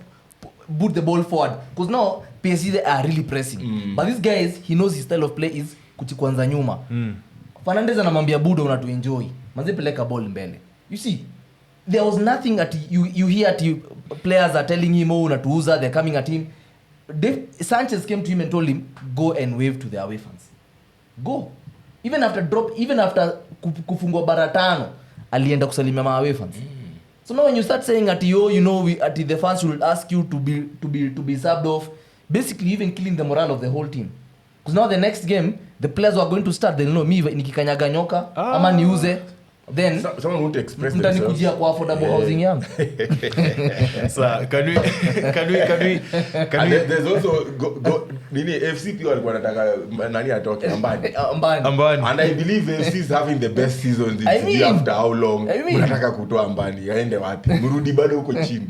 boot the ball forward, because now PSG they are really pressing. But this guy he knows his style of play is kuchikwanza nyuma. Fernandez anamwambia Budo unatuenjoy. Manze peleka ball mbele. You see, there was nothing at you hear at players are telling him unatuuza, they're coming at him. Sanchez came to him and told him go and wave to the away fans. Go. Even after kufungwa bara 5 alienda kusalimia ma away fans. So now when you start saying at the fans will ask you to be subbed off, basically even killing the morale of the whole team. Because now the next game the players who are going to start they'll know me nikikanyaga nyoka ama niuze, then someone won't express themselves. Mtanikujia kwa affordable housing yangu. So can we there's also nini FC pia walikuwa wanataka nani atoke Ambani. And I believe FC is having the best season this year after how long. Unataka kutoa Ambani aende wapi? Mrudi bado huko chini.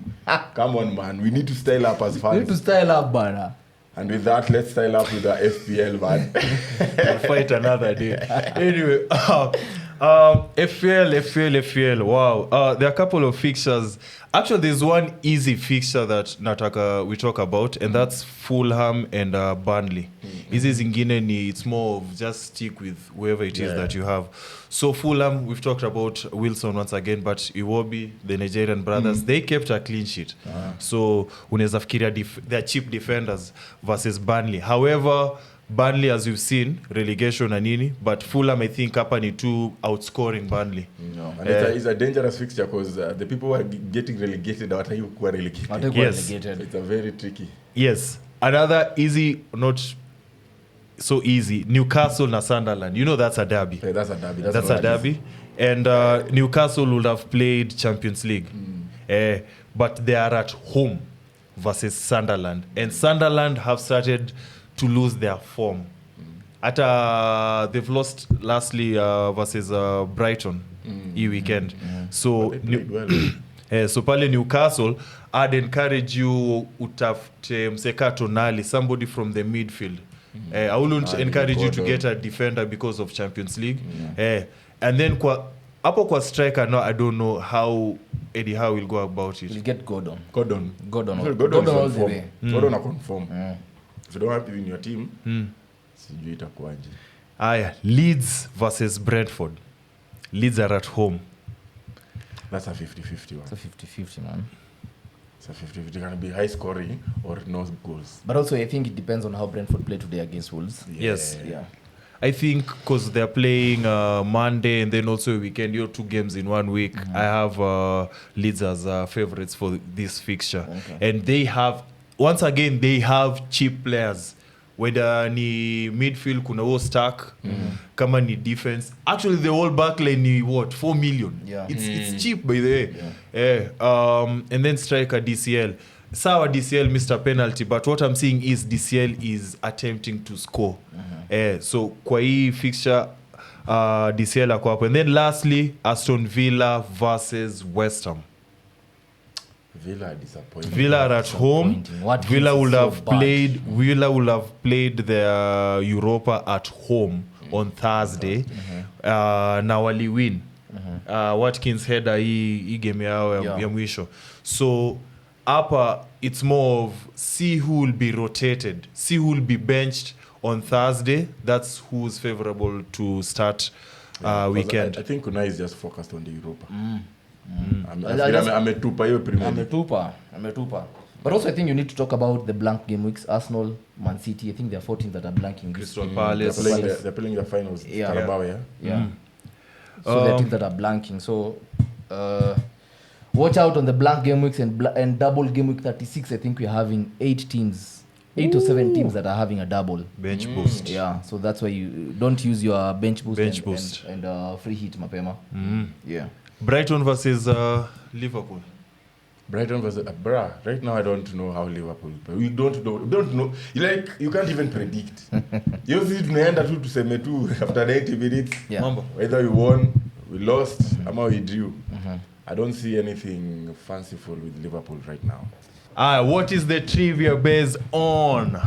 Come on man, we need to style up as fans. We need to style up bana. And with that, let's style up with the FPL, man. We'll fight another day. Anyway, FPL. Wow. There are a couple of fixtures. Actually, there's one easy fixture that nataka we talk about, and that's Fulham and Burnley. Hizi zingine ni it's more of just stick with whoever it is that you have. So Fulham, we've talked about Wilson once again, but Iwobi, the Nigerian brothers, they kept a clean sheet. So unaweza fikiria they're cheap defenders versus Burnley. However, Burnley, as you've seen, relegation and nini, but Fulham, I think, hapa ni two outscoring Burnley. No. And it's a dangerous fixture because the people who are getting relegated are you who are relegated. Yes. It's a very tricky. Yes. Another easy, not so easy, Newcastle na Sunderland. You know that's a derby. Yeah, that's a derby. That's a derby. And Newcastle would have played Champions League. But they are at home versus Sunderland. And Sunderland have started to lose their form. They've lost lastly versus Brighton e weekend. So so pale Newcastle, I'd encourage you utafute mseka Tonali, somebody from the midfield. I wouldn't encourage you to get a defender because of Champions League. And then hapo kwa striker, no, I don't know how Eddie Howe will go about it. We'll get Gordon all the way. Gordon a confirm. If you don't have him in your team, sijui itakuaje. Leeds versus Brentford. Leeds are at home. That's a 50-50 one. It's a 50-50 man. It's a 50-50. It can be high scoring or no goals. But also I think it depends on how Brentford play today against Wolves. Yes. Yeah. I think because they're playing Monday and then also a weekend, 2 games in 1 week. I have Leeds as favorites for this fixture. Okay. And they have, once again, they have cheap players. Whether ni midfield kuna wo stack, kama ni defense. Actually, the whole backline ni what? 4 million. Yeah. It's cheap by the way. And then striker DCL. Sawa DCL Mr. Penalty, but what I'm saying is DCL is attempting to score. So kwa hii fixture DCL ako hapo. And then lastly, Aston Villa versus West Ham. Villa are disappointing. Villa are at home. Villa will have played their Europa at home on Thursday. Na wali win. Watkins header hii game yao ya mwisho. So upper, it's more of see who will be rotated, see who will be benched on Thursday. That's who's favorable to start weekend. I think Unai is just focused on the Europa. Ametupa hiyo Premier League. Ametupa. But also I think you need to talk about the blank game weeks. Arsenal, Man City, I think there are 14 that are blanking. Crystal Palace. They're playing the finals. Yeah. Carabao, yeah? So there are teams that are blanking. So watch out on the blank game weeks and double game week 36. I think we're having 8 or 7 teams that are having a double. Bench boost. Yeah, so that's why you don't use your bench boost, and free hit mapema. Yeah. Brighton versus Liverpool. Brighton versus right now I don't know how Liverpool play. We don't know. You can't even predict. You see tunaenda tu tuseme tu after 90 minutes. Yeah. Mambo. Whether we won, we lost, ama we drew. I don't see anything fanciful with Liverpool right now. What is the trivia based on?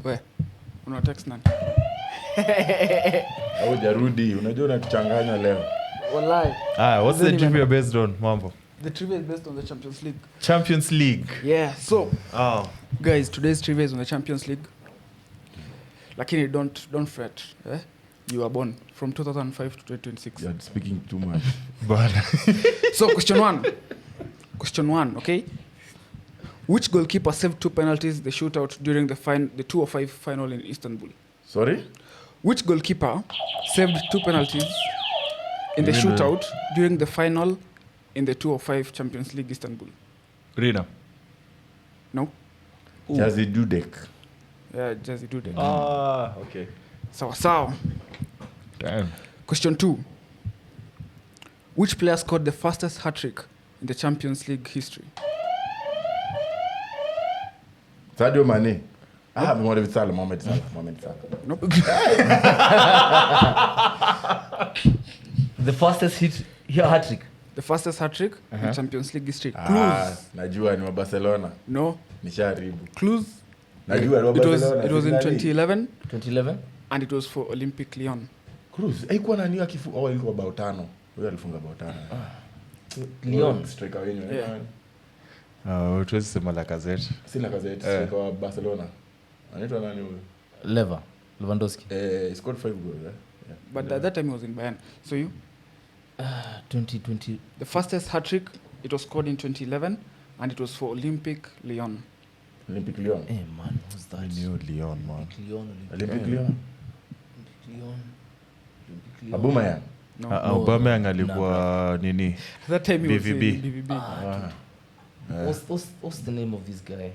We, una text nani? Au jarudi, unajua unatuchanganya leo. Wallahi. What's the trivia based on, Mambo? The trivia is based on the Champions League. Champions League. Yeah, so guys, today's trivia is on the Champions League. Lakini don't fret, You are born from 2005 to 2026. You're speaking too much. But So question one, okay? Which goalkeeper saved 2 penalties the shootout during the 205 final in Istanbul? Sorry? Which goalkeeper saved 2 penalties in the shootout during the final in the 205 Champions League Istanbul? Rina. No? Jazzy Dudek. Yeah, Jazzy Dudek. Okay. Sawa. Damn. Question 2. Which player scored the fastest hat-trick in the Champions League history? Sadio Mane. Mohamed Salah. Nope. The fastest hat-trick. The fastest hat-trick in Champions League history. Najua ni wa Barcelona. No. Nisharibu. Clues. Najua ni wa Barcelona. It was in 2011. 2011? And it was for Olympic Lyon. Cruz. Haikuwa nani ilikuwa bao 5. Huyo alifunga bao 5. Lyon. Striker wenyewe. Yeah. It was Lacazette. Si Lacazette, striker wa Barcelona. Anaitwa nani huyo? Lewandowski. He scored 5 goals, Yeah. But at that time he was in Bayern. So you? 2020. The fastest hat-trick, it was scored in 2011 and it was for Olympic Lyon. Olympic Lyon. Hey man, who's that? I knew Lyon, man. Olympic Lyon. Lyon. Aubameyang. No. Aubameyang alikuwa nini? At that time he was BVB. in BVB. What's the name of this guy?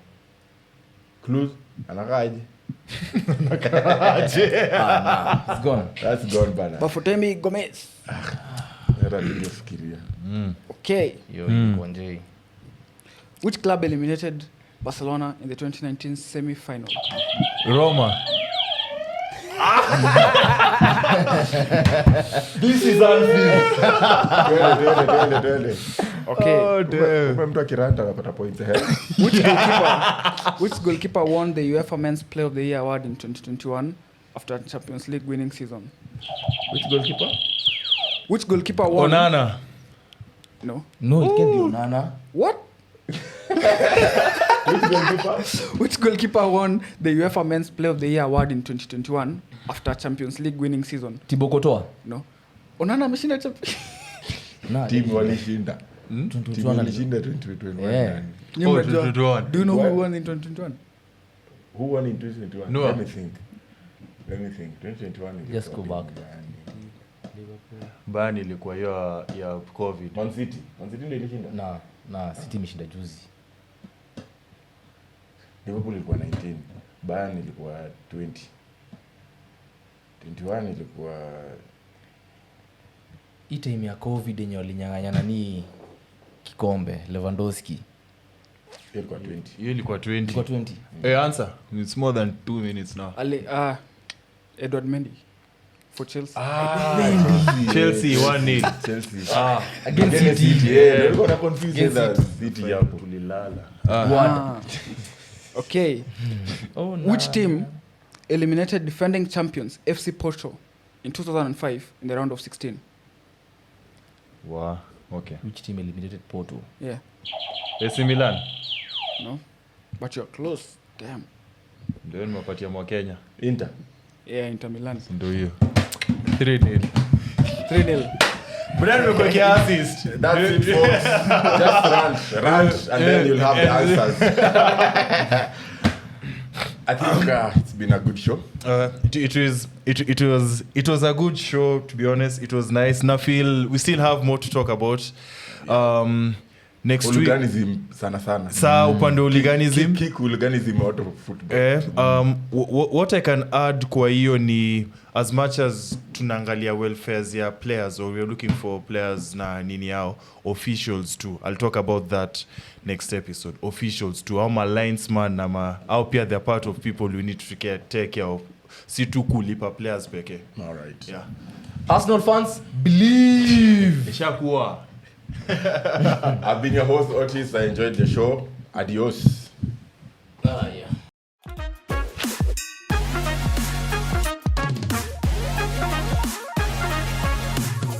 Clues. Anakaje. He's gone. That's gone bana. Bafutemi Gomez. Hata nilifikiria. Okay. Konje. Which club eliminated Barcelona in the 2019 semi-final? Roma. This is unfair. Twende. Okay. Kwa mtu akiranta anapata points. Which goalkeeper won the UEFA Men's Player of the Year award in 2021 after Champions League winning season? Which goalkeeper won? Onana. No. No, it can't be Onana. What? Which goalkeeper won the UEFA Men's Player of the Year award in 2021 after Champions League winning season? Thibaut Courtois. No. Onana ameshinda Team walishinda. 2021. Yeah. Nyumba 2021. Do you know who won in 2021? Who won in 2021? No. Let me think. Let me think. 2021 Just go back. Bayern ilikuwa hiyo ya COVID. Man City ndio ilishinda. Na City imeshinda juzi. Liverpool ilikuwa 19. Bayern ilikuwa 20. 21 ilikuwa Hii time ya COVID yenye walinyang'anyana ni kikombe Lewandowski. ilikuwa 20. Hiyo ilikuwa 20. Ilikuwa 20. Hey, answer. It's more than 2 minutes now. Edward Mendy for Chelsea. Chelsea 1-0. Chelsea. Against City. Yeah, nilikuwa na confuse Against that City hapo tulilala. Okay. Which team eliminated defending champions FC Porto in 2005 in the round of 16? Wow. Okay. Which team eliminated Porto? Yeah. AC Milan. No. But you're close. Damn. Ndio nimepatia mwa Kenya. Inter. Yeah, Inter Milan. Ndio hiyo. 3-0. 3-0. Brian nimekuwekea assist. That's it folks. Just rant and then you'll have the answers. I think it's been a good show. It was a good show, to be honest. It was nice. Now we still have more to talk about. Next week. Hooliganism sana. Sa upande hooliganism. Kick hooliganism out of football. What I can add kwa hiyo ni as much as tunaangalia welfares ya players or we are looking for players na nini yao, officials too. I'll talk about that next episode. Officials too. How my linesman na how pia they're part of people we need to take care of. Si tu kulipa players peke. All right. Yeah. Arsenal fans, believe. Ishakuwa. I've been your host Otis. I enjoyed the show. Adios. Yeah.